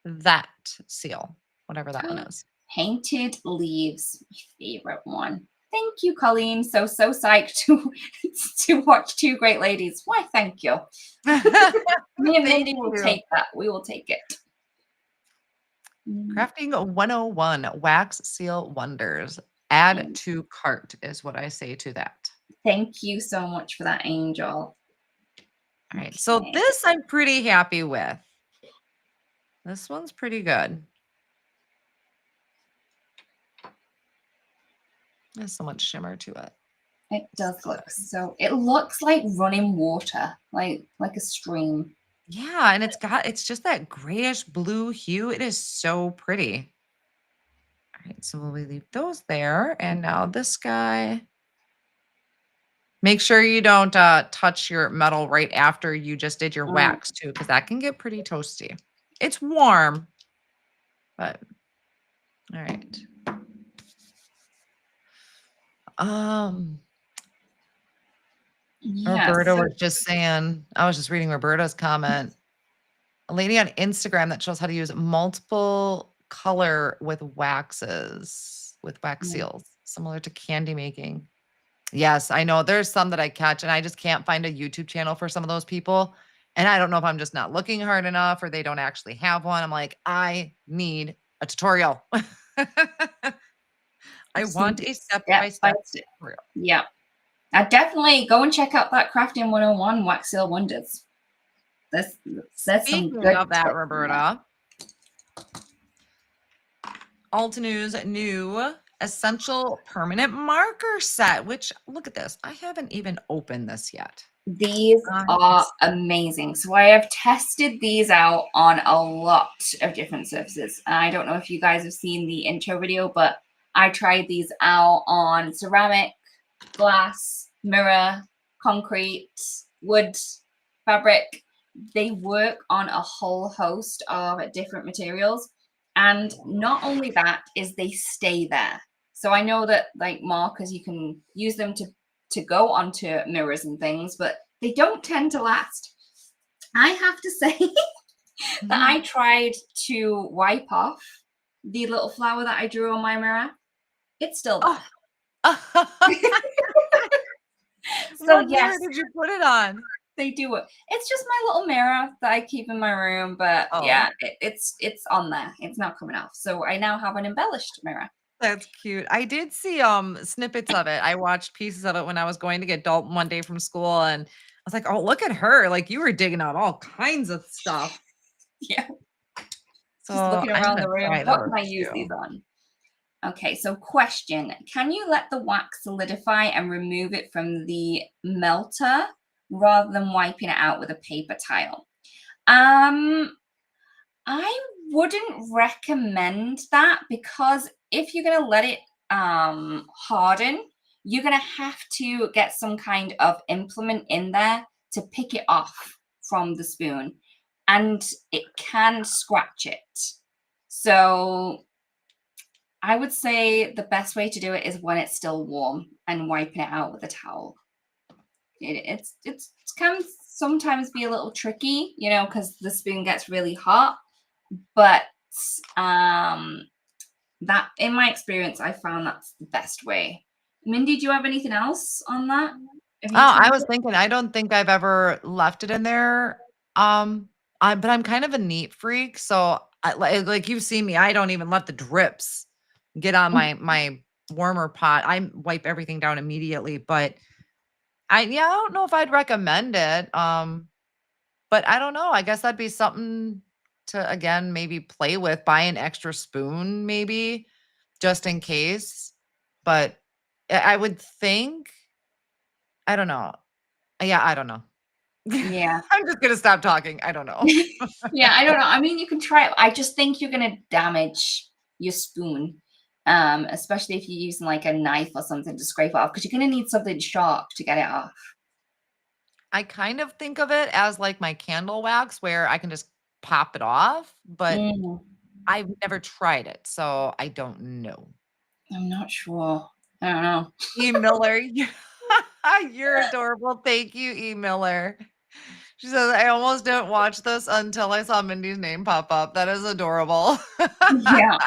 that seal, whatever that one is. Painted Leaves, my favorite one. Thank you, Colleen. So psyched to watch two great ladies. Why, thank you. Me and Mindy will take that. We will take it. Crafting 101, wax seal wonders. Add to cart is what I say to that. Thank you so much for that, Angel. All right, so this I'm pretty happy with. This one's pretty good. There's so much shimmer to it. It does look so. It looks like running water, like a stream. Yeah, and it's just that grayish blue hue. It is so pretty. All right, so we'll leave those there. And now this guy. Make sure you don't touch your metal right after you just did your wax too, because that can get pretty toasty. It's warm, but all right. Yeah, Roberta was just saying, I was just reading Roberta's comment. A lady on Instagram that shows how to use multiple color with waxes, with wax seals, similar to candy making. Yes, I know there's some that I catch and I just can't find a YouTube channel for some of those people. And I don't know if I'm just not looking hard enough or they don't actually have one. I'm like, I need a tutorial. I want a step-by-step tutorial. Yeah. I definitely go and check out that Crafting 101 Wax Seal Wonders. That's some good of that, Roberta. Altenew's new essential permanent marker set, which look at this. I haven't even opened this yet. These are amazing. So I have tested these out on a lot of different surfaces. I don't know if you guys have seen the intro video, but I tried these out on ceramic, glass, mirror, concrete, wood, fabric. They work on a whole host of different materials. And not only that is they stay there. So I know that like markers, you can use them to go onto mirrors and things, but they don't tend to last. I have to say that I tried to wipe off the little flower that I drew on my mirror. It's still there. So What yes, mirror did you put it on? they do it. It's just my little mirror that I keep in my room, but yeah, it's on there. It's not coming off. So I now have an embellished mirror. That's cute. I did see snippets of it. I watched pieces of it when I was going to get Dalton one day from school, and I was like, "Oh, look at her! Like you were digging out all kinds of stuff." Yeah. So Just looking I'm around gonna the room. try What those can I use too. these on? Okay, so question. Can you let the wax solidify and remove it from the melter rather than wiping it out with a paper towel? I wouldn't recommend that because if you're going to let it harden, you're going to have to get some kind of implement in there to pick it off from the spoon, and it can scratch it. So I would say the best way to do it is when it's still warm and wiping it out with a towel. It's can sometimes be a little tricky, you know, because the spoon gets really hot. But that in my experience, I found that's the best way. Mindy, do you have anything else on that? Have Oh, you I tried was it? thinking, I don't think I've ever left it in there. But I'm kind of a neat freak, so like you've seen me, I don't even let the drips get on my warmer pot. I wipe everything down immediately, but I don't know if I'd recommend it. But I don't know. I guess that'd be something to again maybe play with, buy an extra spoon maybe just in case. But I would think, I don't know. Yeah, I don't know. Yeah. I'm just gonna stop talking. I don't know. Yeah, I don't know. I mean, you can try it. I just think you're gonna damage your spoon, especially if you're using like a knife or something to scrape it off, because you're gonna need something sharp to get it off. I kind of think of it as like my candle wax where I can just pop it off, but Mm, I've never tried it, so I don't know. I'm not sure. I don't know. E. Miller, you're adorable. Thank you, E. Miller. She says, I almost didn't watch this until I saw Mindy's name pop up. That is adorable. Yeah.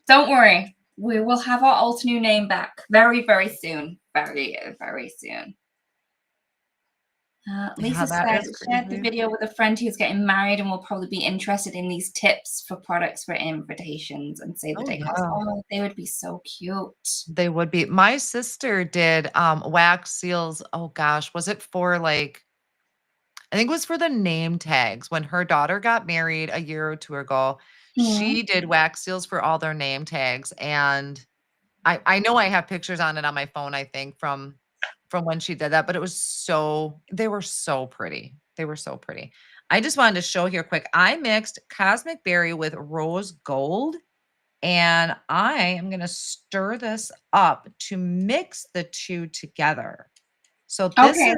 Don't worry. We will have our Altenew name back very, very soon. Very, very soon. Yeah, Lisa that said, is shared the crazy. video with a friend who's getting married and will probably be interested in these tips for products for invitations and save the Oh, day cost. yeah. Oh, they would be so cute. They would be. My sister did wax seals. Oh gosh, was it for like I think it was for the name tags when her daughter got married a year or two ago. Mhm. She did wax seals for all their name tags, and I know I have pictures on it on my phone, I think, from when she did that, but it was so they were so pretty. They were so pretty. I just wanted to show here quick. I mixed Cosmic Berry with Rose Gold, and I am going to stir this up to mix the two together. So this Okay. is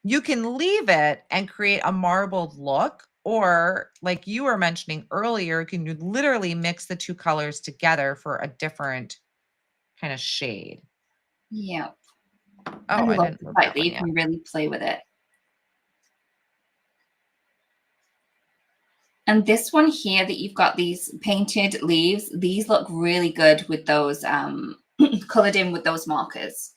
you can leave it and create a marbled look, or like you were mentioning earlier, can you literally mix the two colors together for a different kind of shade. Yeah. I Oh, I love didn't the move fact that that one you yet. can really play with it. And this one here that you've got these painted leaves, these look really good with those colored in with those markers.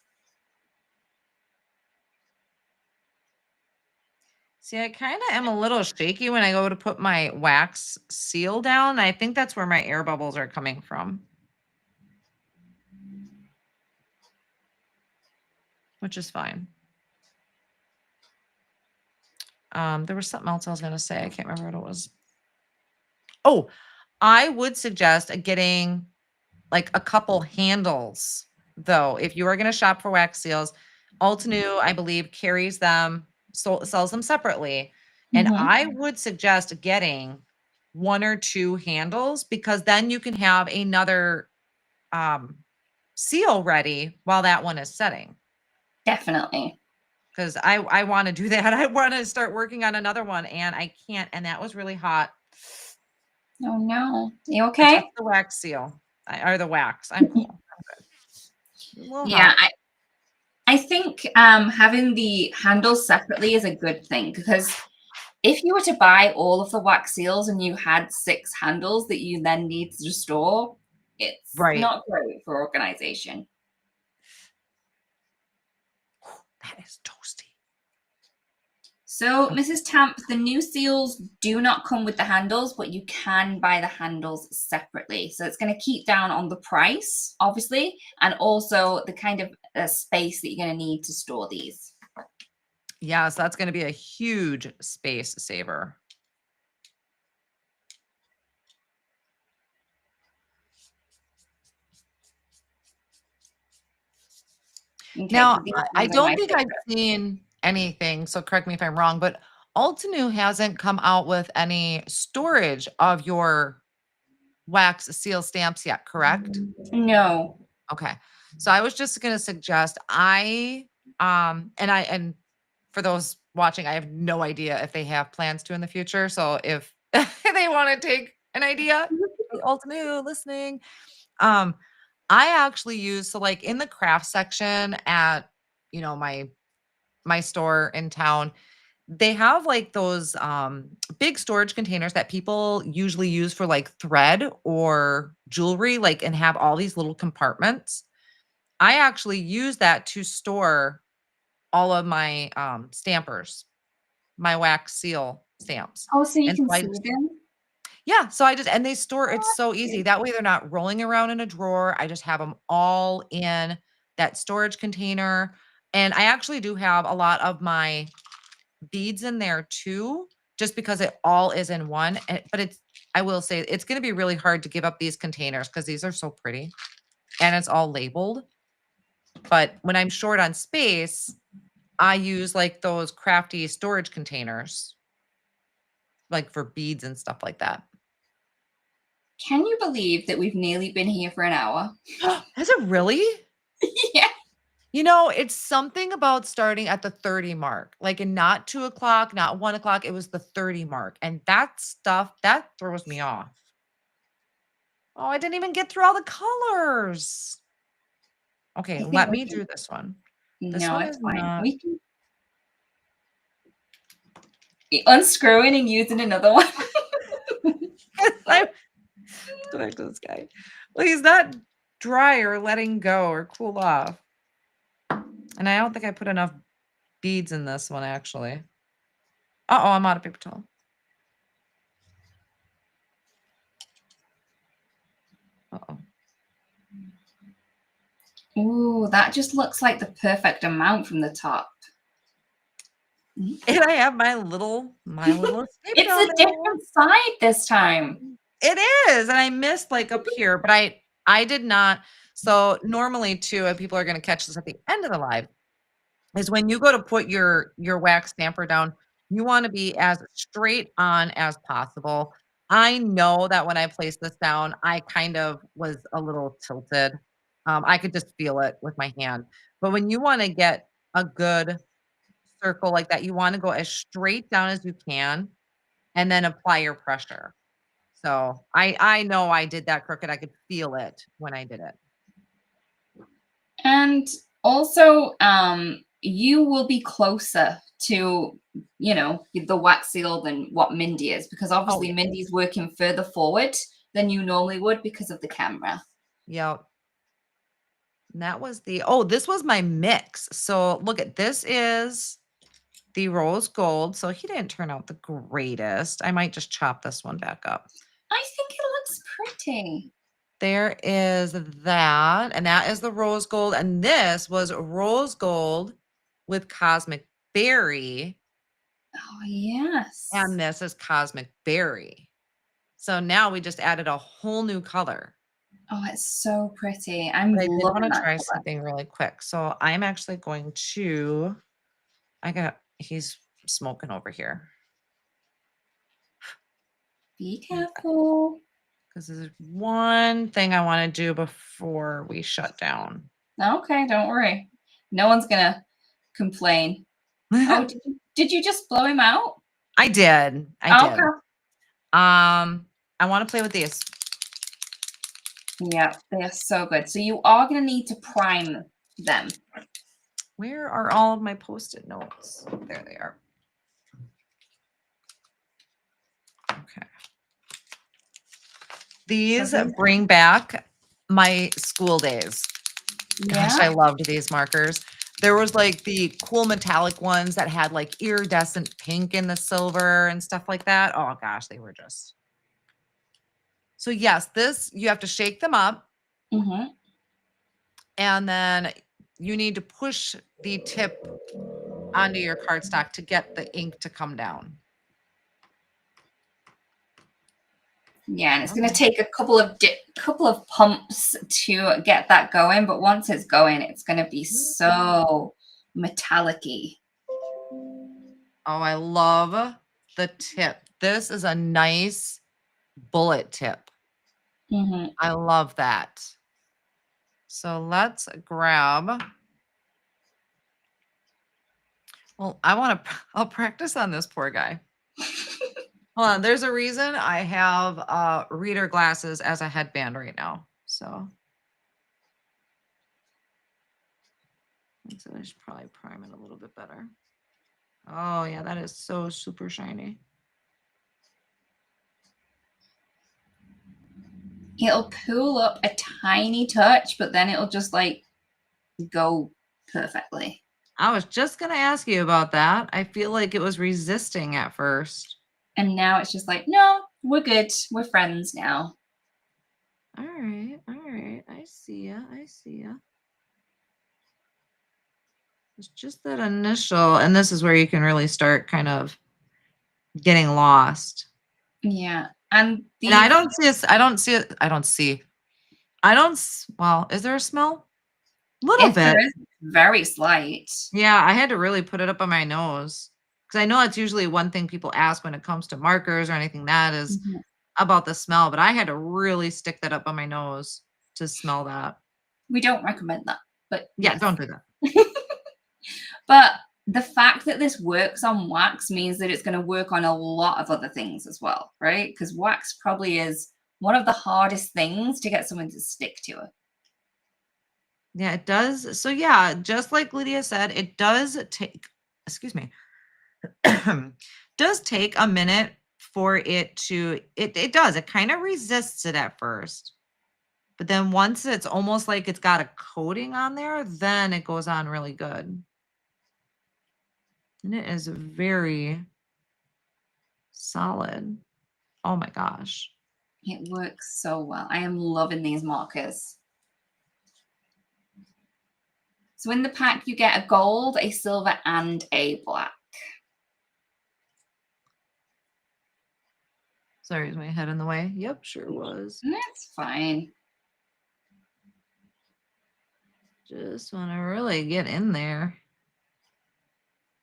See, I kind of am a little shaky when I go to put my wax seal down. I think that's where my air bubbles are coming from, which is fine. There was something else I was going to say. I can't remember what it was. Oh, I would suggest getting like a couple handles though. If you are going to shop for wax seals, Altenew, I believe, carries them, sells them separately. And Mhm. I would suggest getting 1 or 2 handles, because then you can have another um, seal ready while that one is setting. Definitely. Because I want to do that. I want to start working on another one and I can't. And that was really hot. Oh no. You I okay? touched the wax seal, or the wax. I'm cool. I'm good. A little Yeah, hot. I think having the handles separately is a good thing, because if you were to buy all of the wax seals and you had 6 handles that you then need to store, it's Right. not great for organization. That is toasty. So, Mrs. Tamp, the new seals do not come with the handles, but you can buy the handles separately. So it's going to keep down on the price, obviously, and also the kind of space that you're going to need to store these. Yes, that's going to be a huge space saver. Okay, Now, so these I ones are don't my think I've favorite. seen anything, so correct me if I'm wrong, but Altenew hasn't come out with any storage of your wax seal stamps yet, correct? No. Okay. So I was just going to suggest and for those watching, I have no idea if they have plans to in the future. So if they want to take an idea, Altenew listening, um, I actually use, so like in the craft section at, my store in town, they have like those big storage containers that people usually use for like thread or jewelry, like, and have all these little compartments. I actually use that to store all of my stampers, my wax seal stamps. Oh, so you And so can I see them? Yeah, so I just, and they store, Oh, it's so that's easy. cute. That way they're not rolling around in a drawer. I just have them all in that storage container. And I actually do have a lot of my beads in there too, just because it all is in one. But I will say it's going to be really hard to give up these containers because these are so pretty and it's all labeled. But when I'm short on space, I use like those crafty storage containers, like for beads and stuff like that. Can you believe that we've nearly been here for an hour? Has it really? Yeah. It's something about starting at the 30 mark, like, and not 2 o'clock, not 1 o'clock. It was the 30 mark. And that stuff that throws me off. Oh, I didn't even get through all the colors. Okay, I think let we me can. do this one. This No, one it's is fine. not. We can unscrewing and using another one. I go back to this guy. Well, he's not dry or letting go or cool off. And I don't think I put enough beads in this one, actually. Uh-oh, I'm out of paper towel. Uh-oh. Ooh, that just looks like the perfect amount from the top. And I have my little escape It's down a there. different side this time. It is, and I missed, like, up here, but I did not. So, normally too, and people are gonna catch this at the end of the live, is when you go to put your wax stamper down, you wanna be as straight on as possible. I know that when I placed this down, I kind of was a little tilted. I could just feel it with my hand. But when you wanna get a good circle like that, you wanna go as straight down as you can and then apply your pressure. So, I know I did that crooked, I could feel it when I did it. And also, you will be closer to, the wax seal than what Mindy is, because Oh, obviously yeah. Mindy's working further forward than you normally would because of the camera. Yep. And that was this was my mix. So, look at this is the rose gold. So, he didn't turn out the greatest. I might just chop this one back up. I think it looks pretty. There is that, and that is the rose gold, and this was rose gold with cosmic berry, Oh, yes. and this is cosmic berry. So now we just added a whole new color. Oh, it's so pretty. I'm But I did loving want to that try color. something really quick. So I'm actually going to, he's smoking over here. Be careful. Because there's one thing I want to do before we shut down. Okay, don't worry. No one's gonna complain. Oh, did you just blow him out? I did. Okay. I want to play with these. Yeah, they are so good. So you are gonna need to prime them. Where are all of my Post-it notes? There they are. Okay. These bring back my school days. Gosh, I Yeah. loved these markers. There was like the cool metallic ones that had like iridescent pink in the silver and stuff like that. Oh gosh, they were just. So yes, this, you have to shake them up Mm-hmm. and then you need to push the tip onto your cardstock to get the ink to come down. Yeah, and it's going to take a couple of pumps to get that going, but once it's going, it's going to be so metallic-y. Oh, I love the tip. This is a nice bullet tip. Mm-hmm. I love that. So let's grab. Well, I'll practice on this poor guy. Hold on, there's a reason I have reader glasses as a headband right now. So I should probably prime it a little bit better. Oh yeah, that is so super shiny. It'll pull up a tiny touch, but then it'll just like go perfectly. I was just gonna ask you about that. I feel like it was resisting at first. And now it's just like, no, we're good. We're friends now. All right, all right. I see ya. I see ya. It's just that initial, and this is where you can really start kind of getting lost. Yeah. And And I don't see this. I don't see it. I don't see. I don't. Well, is there a smell? Little if bit. there is, very slight. Yeah, I had to really put it up on my nose because I know that's usually one thing people ask when it comes to markers or anything that is Mhm. about the smell, but I had to really stick that up on my nose to smell that. We don't recommend that, but Yeah, yes. don't do that. But the fact that this works on wax means that it's going to work on a lot of other things as well, right? Because wax probably is one of the hardest things to get someone to stick to it. Yeah, it does. So yeah, just like Lydia said, it does take, excuse me, does take a minute for it to, it does, it kind of resists it at first. But then once it's almost like it's got a coating on there, then it goes on really good. And it is very solid. Oh my gosh. It works so well. I am loving these markers. So in the pack, you get a gold, a silver, and a black. Sorry, is my head in the way? Yep, sure was. That's fine. Just want to really get in there.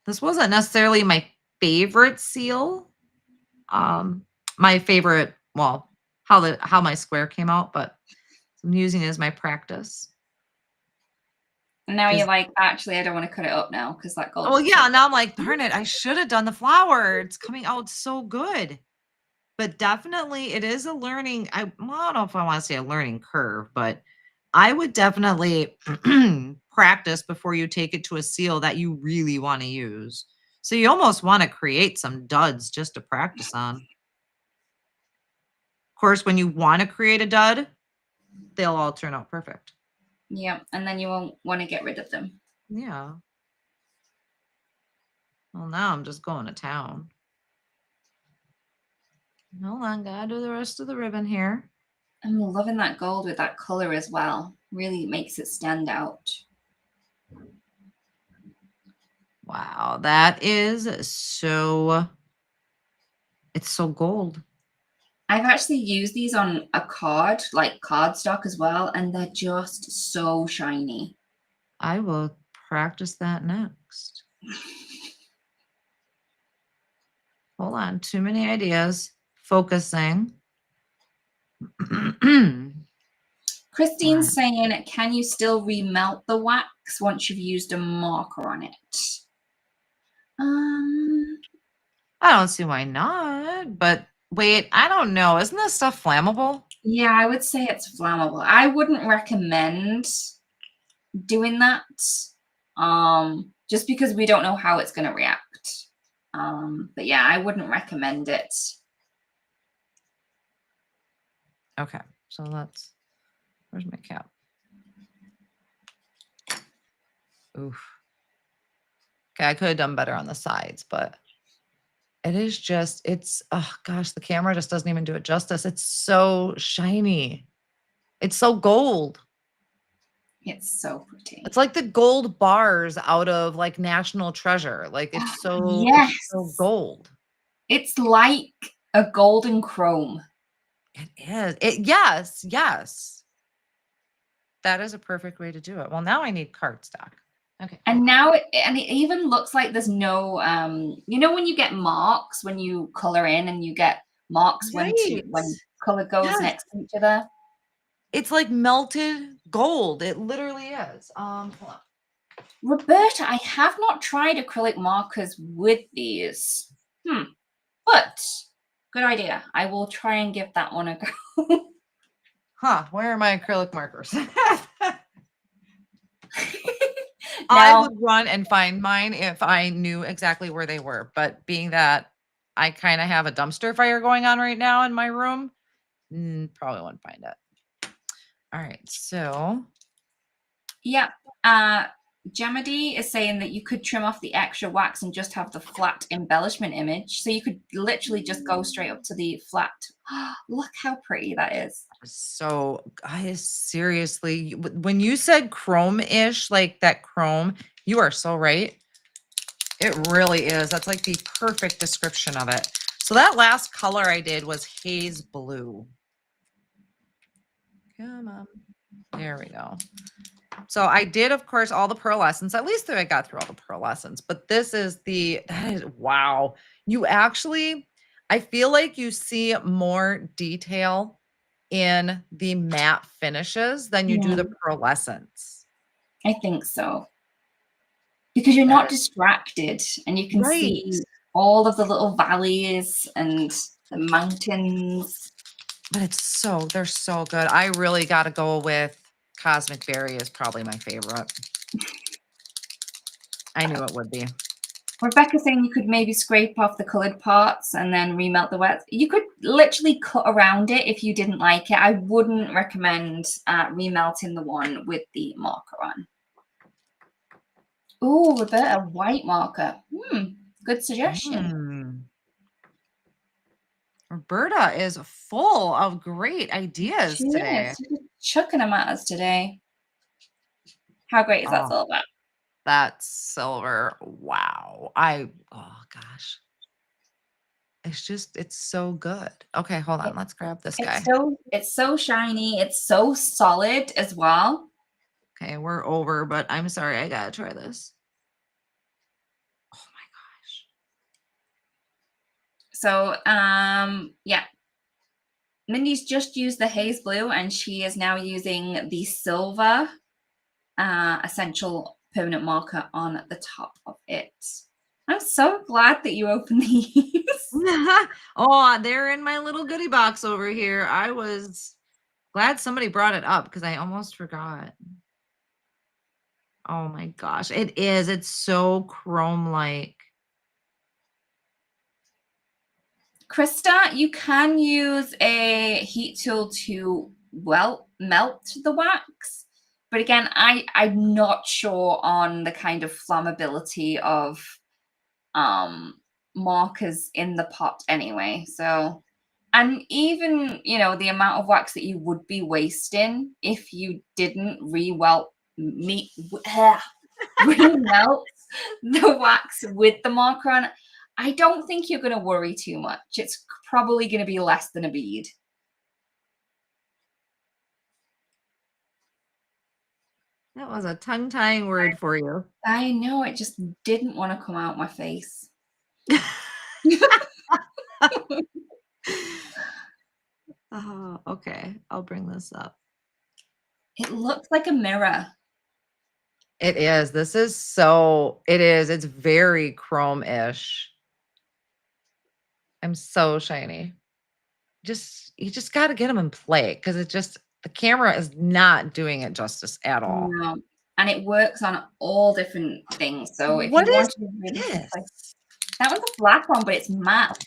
This wasn't necessarily my favorite seal. My favorite, well, how my square came out, but I'm using it as my practice. And now you're like, actually, I don't want to cut it up now because that gold. Oh yeah, now I'm like, darn it, I should have done the flower. It's coming out so good. But definitely it is a learning. I don't know if I want to say a learning curve, but I would definitely practice before you take it to a seal that you really want to use. So you almost want to create some duds just to practice on. Of course, when you want to create a dud, they'll all turn out perfect. Yeah, and then you won't want to get rid of them. Yeah. Well, now I'm just going to town. Hold on, gotta do the rest of the ribbon here. I'm loving that gold with that color as well. Really makes it stand out. Wow, that is so, it's so gold. I've actually used these on a card, like cardstock as well, and they're just so shiny. I will practice that next. Hold on, too many ideas. Focusing. Christine's saying, can you still remelt the wax once you've used a marker on it? I don't see why not, but wait, I don't know. Isn't this stuff flammable? Yeah, I would say it's flammable. I wouldn't recommend doing that, just because we don't know how it's going to react. But yeah, I wouldn't recommend it. Okay, so where's my cap? Oof. Okay, I could have done better on the sides, but it is just, oh gosh, the camera just doesn't even do it justice. It's so shiny. It's so gold. It's so pretty. It's like the gold bars out of like National Treasure. Like it's so, yes. it's so gold. It's like a golden chrome. It is. Yes. That is a perfect way to do it. Well, now I need cardstock. Okay. And now it even looks like there's no, you know, when you get marks, when you color in and you get marks when color goes next to each other. It's like melted gold. It literally is. Hold on. Roberta, I have not tried acrylic markers with these. But good idea. I will try and give that one a go. Where are my acrylic markers? Now, I would run and find mine if I knew exactly where they were. But being that I kind of have a dumpster fire going on right now in my room, probably won't find it. All right, so. Yeah. Gemedy is saying that you could trim off the extra wax and just have the flat embellishment image. So you could literally just go straight up to the flat. Look how pretty that is. So I seriously, when you said chrome-ish, like that chrome, you are so right. It really is. That's like the perfect description of it. So that last color I did was haze blue. Come on. There we go. So I did, of course, all the pearlescence. At least I got through all the pearlescence. But this is wow. You actually, I feel like you see more detail in the matte finishes than you do the pearlescence. I think so. Because you're not distracted and you can see all of the little valleys and the mountains. But they're so good. I really got to go with Cosmic Berry is probably my favorite. I knew it would be. Rebecca's saying you could maybe scrape off the colored parts and then remelt the wet. You could literally cut around it if you didn't like it. I wouldn't recommend remelting the one with the marker on. Oh, Roberta, white marker. Good suggestion. Roberta is full of great ideas today. She's chucking them at us today. How great is that silver? That silver. Wow. Oh gosh. It's so good. Okay, hold on. Let's grab this guy. It's so shiny. It's so solid as well. Okay, we're over, but I'm sorry. I gotta try this. Oh my gosh. So, yeah. Mindy's just used the haze blue and she is now using the silver essential permanent marker on the top of it. I'm so glad that you opened these. Oh, they're in my little goodie box over here. I was glad somebody brought it up because I almost forgot. Oh my gosh, it is. It's so chrome-like. Krista, you can use a heat tool to melt the wax. But again, I'm not sure on the kind of flammability of markers in the pot anyway. So, and even, you know, the amount of wax that you would be wasting if you didn't remelt the wax with the marker on it. I don't think you're going to worry too much. It's probably going to be less than a bead. That was a tongue-tying word for you. I know, it just didn't want to come out my face. Oh, okay. I'll bring this up. It looks like a mirror. It is. This is so, it is. It's very chrome-ish. I'm so shiny. You just got to get them in play because it just, the camera is not doing it justice at all. No. And it works on all different things. So if What you is want to really this? play, that was a black one, but it's matte.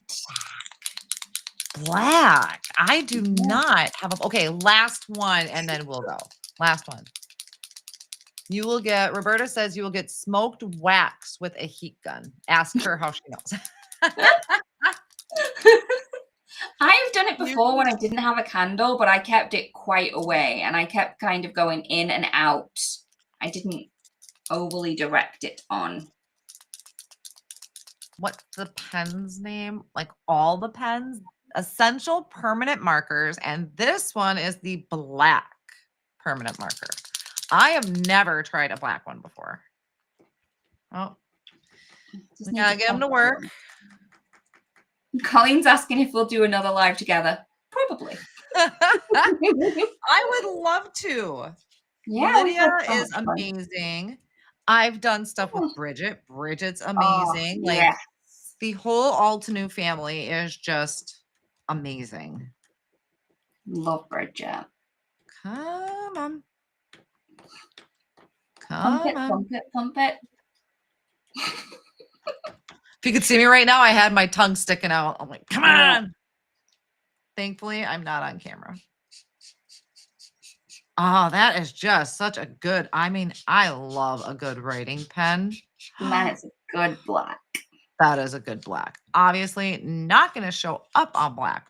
Black. I do not have a, okay, last one and then we'll go. Last one. You will get, Roberta says you will get smoked wax with a heat gun. Ask her how she knows. I've done it before when I didn't have a candle, but I kept it quite away and I kept kind of going in and out. I didn't overly direct it on. What's the pen's name? Like all the pens? Essential permanent markers. And this one is the black permanent marker. I have never tried a black one before. Oh, we gotta get them to work. Colleen's asking if we'll do another live together. Probably. I would love to. Yeah, Lydia is amazing. I've done stuff with Bridget. Bridget's amazing. Like the whole Altenew family is just amazing. Love Bridget. Come on. Pump it, pump it, pump it. If you could see me right now, I had my tongue sticking out. I'm like, come on. Thankfully, I'm not on camera. Oh, that is just such a good, I mean, I love a good writing pen. Man, it's a good black. That is a good black. Obviously, not going to show up on black.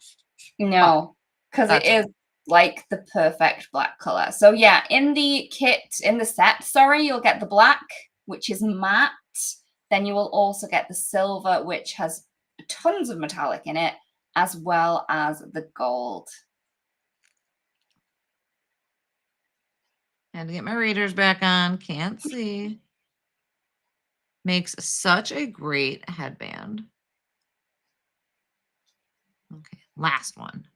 No, because it is like the perfect black color. So yeah, in the kit, in the set, sorry, you'll get the black, which is matte. Then you will also get the silver, which has tons of metallic in it, as well as the gold. Had to get my readers back on. Can't see. Makes such a great headband. Okay, last one.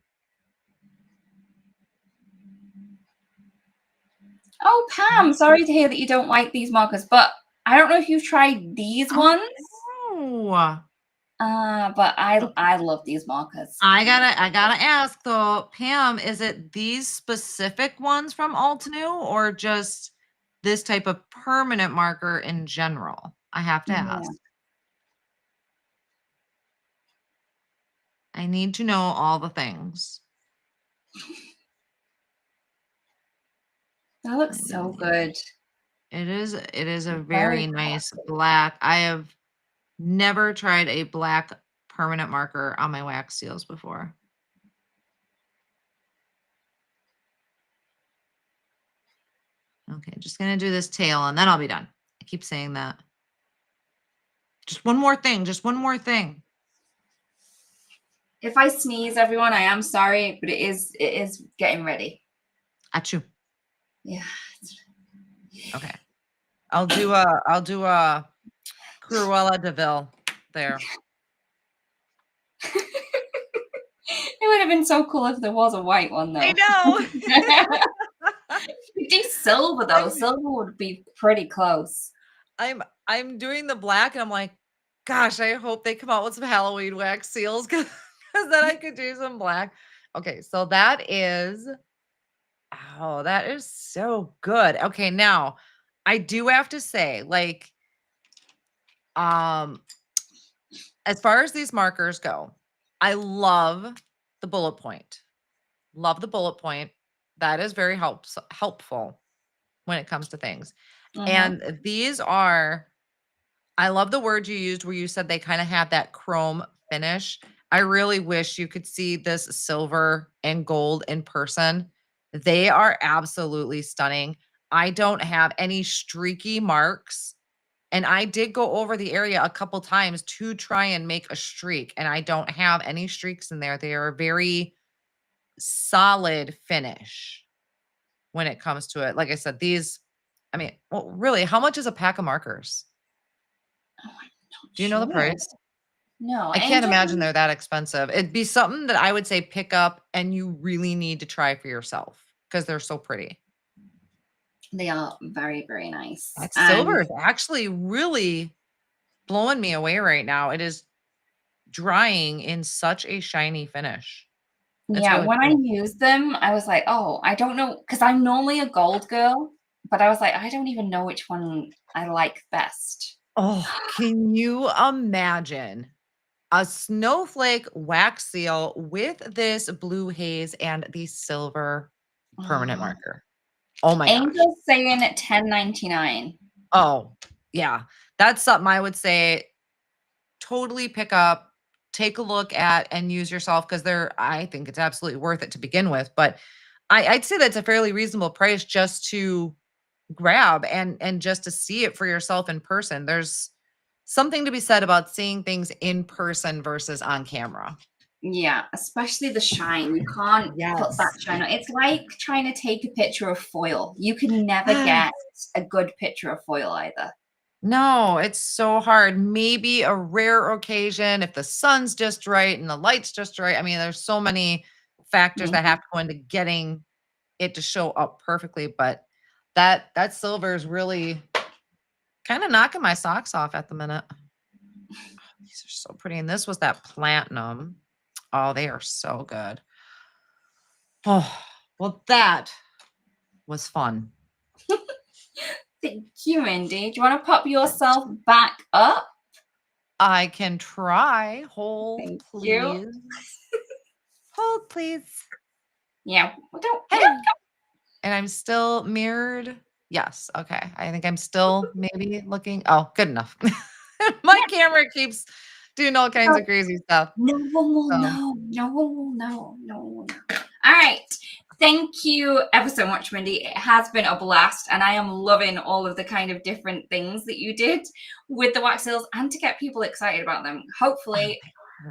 Oh, Pam, sorry to hear that you don't like these markers, but I don't know if you've tried these ones. No. But I love these markers. I gotta ask though, Pam, is it these specific ones from Altenew or just this type of permanent marker in general? I have to ask. I need to know all the things. That looks so good. It is a very nice black. I have never tried a black permanent marker on my wax seals before. Okay, just gonna do this tail and then I'll be done. I keep saying that. Just one more thing, just one more thing. If I sneeze, everyone, I am sorry, but it is getting ready. Achoo. Yeah. Okay. I'll do a Cruella de Vil there. It would have been so cool if there was a white one though. I know. We do silver though. Silver would be pretty close. I'm doing the black and I'm like, gosh, I hope they come out with some Halloween wax seals because then I could do some black. Okay, so that is, oh, that is so good. Okay, now I do have to say, like, as far as these markers go, I love the bullet point. Love the bullet point. That is very helpful when it comes to things. And these are, I love the word you used where you said they kind of have that chrome finish. I really wish you could see this silver and gold in person. They are absolutely stunning. I don't have any streaky marks And I did go over the area a couple times to try and make a streak, and I don't have any streaks in there. They are a very solid finish when it comes to it. Like I said, these, I mean, well, really, how much is a pack of markers? Oh, I'm not Do you know the sure. price? No, I can't Angel. imagine they're that expensive. It'd be something that I would say pick up and you really need to try for yourself because they're so pretty. They are very, very nice. That And silver is actually really blowing me away right now. It is drying in such a shiny finish. It's yeah, really when I pretty. used them, I was like, oh, I don't know, because I'm normally a gold girl, but I was like, I don't even know which one I like best. Oh, can you imagine a snowflake wax seal with this blue haze and the silver permanent Oh, marker? Oh my gosh. Angel's saying $10.99. Oh, yeah. That's something I would say totally pick up, take a look at, and use yourself because I think it's absolutely worth it to begin with. But I'd say that's a fairly reasonable price just to grab and just to see it for yourself in person. There's something to be said about seeing things in person versus on camera. Yeah, especially the shine. You can't put that Yes. shine on. It's like trying to take a picture of foil. You can never get a good picture of foil either. No, it's so hard. Maybe a rare occasion if the sun's just right and the light's just right. I mean, there's so many factors that Mhm. have to go into getting it to show up perfectly, but that silver is really kind of knocking my socks off at the minute. These are so pretty. And this was that platinum. Oh, they are so good. Oh, well, that was fun. Thank you, Mindy. Do you want to pop yourself back up? I can try. Hold, Thank you. please. Hold, please. Yeah, well, don't. Yeah. Hey. And I'm still mirrored. Yes. Okay. I think I'm still maybe looking. Oh, good enough. My camera keeps doing all kinds of crazy stuff. No one will So know. No one will know. No one will know. All right. Thank you ever so much, Mindy. It has been a blast, and I am loving all of the kind of different things that you did with the wax seals and to get people excited about them. Hopefully,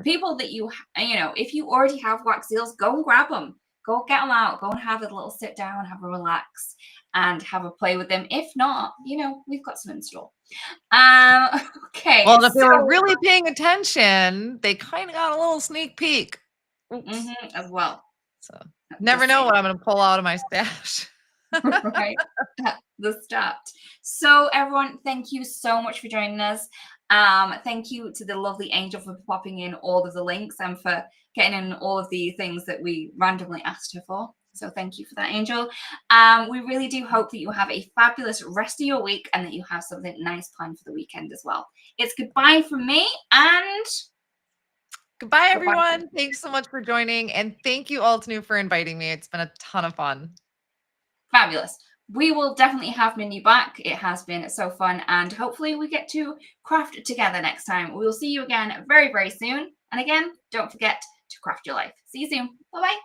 people that if you already have wax seals, go and grab them. Go get them out. Go and have a little sit down, have a relax, and have a play with them. If not, we've got some in store. Okay, well, if they were so really paying attention, they kind of got a little sneak peek. Oops. as well. So never Just know saying. what I'm going to pull out of my stash. Right at the start. So everyone, thank you so much for joining us. Thank you to the lovely Angel for popping in all of the links and for getting in all of the things that we randomly asked her for. So thank you for that, Angel. We really do hope that you have a fabulous rest of your week and that you have something nice planned for the weekend as well. It's goodbye from me and Goodbye, goodbye. everyone. Thanks so much for joining. And thank you, Altenew, for inviting me. It's been a ton of fun. Fabulous. We will definitely have Mindy back. It has been so fun, and hopefully we get to craft together next time. We will see you again very, very soon. And again, don't forget to craft your life. See you soon. Bye-bye.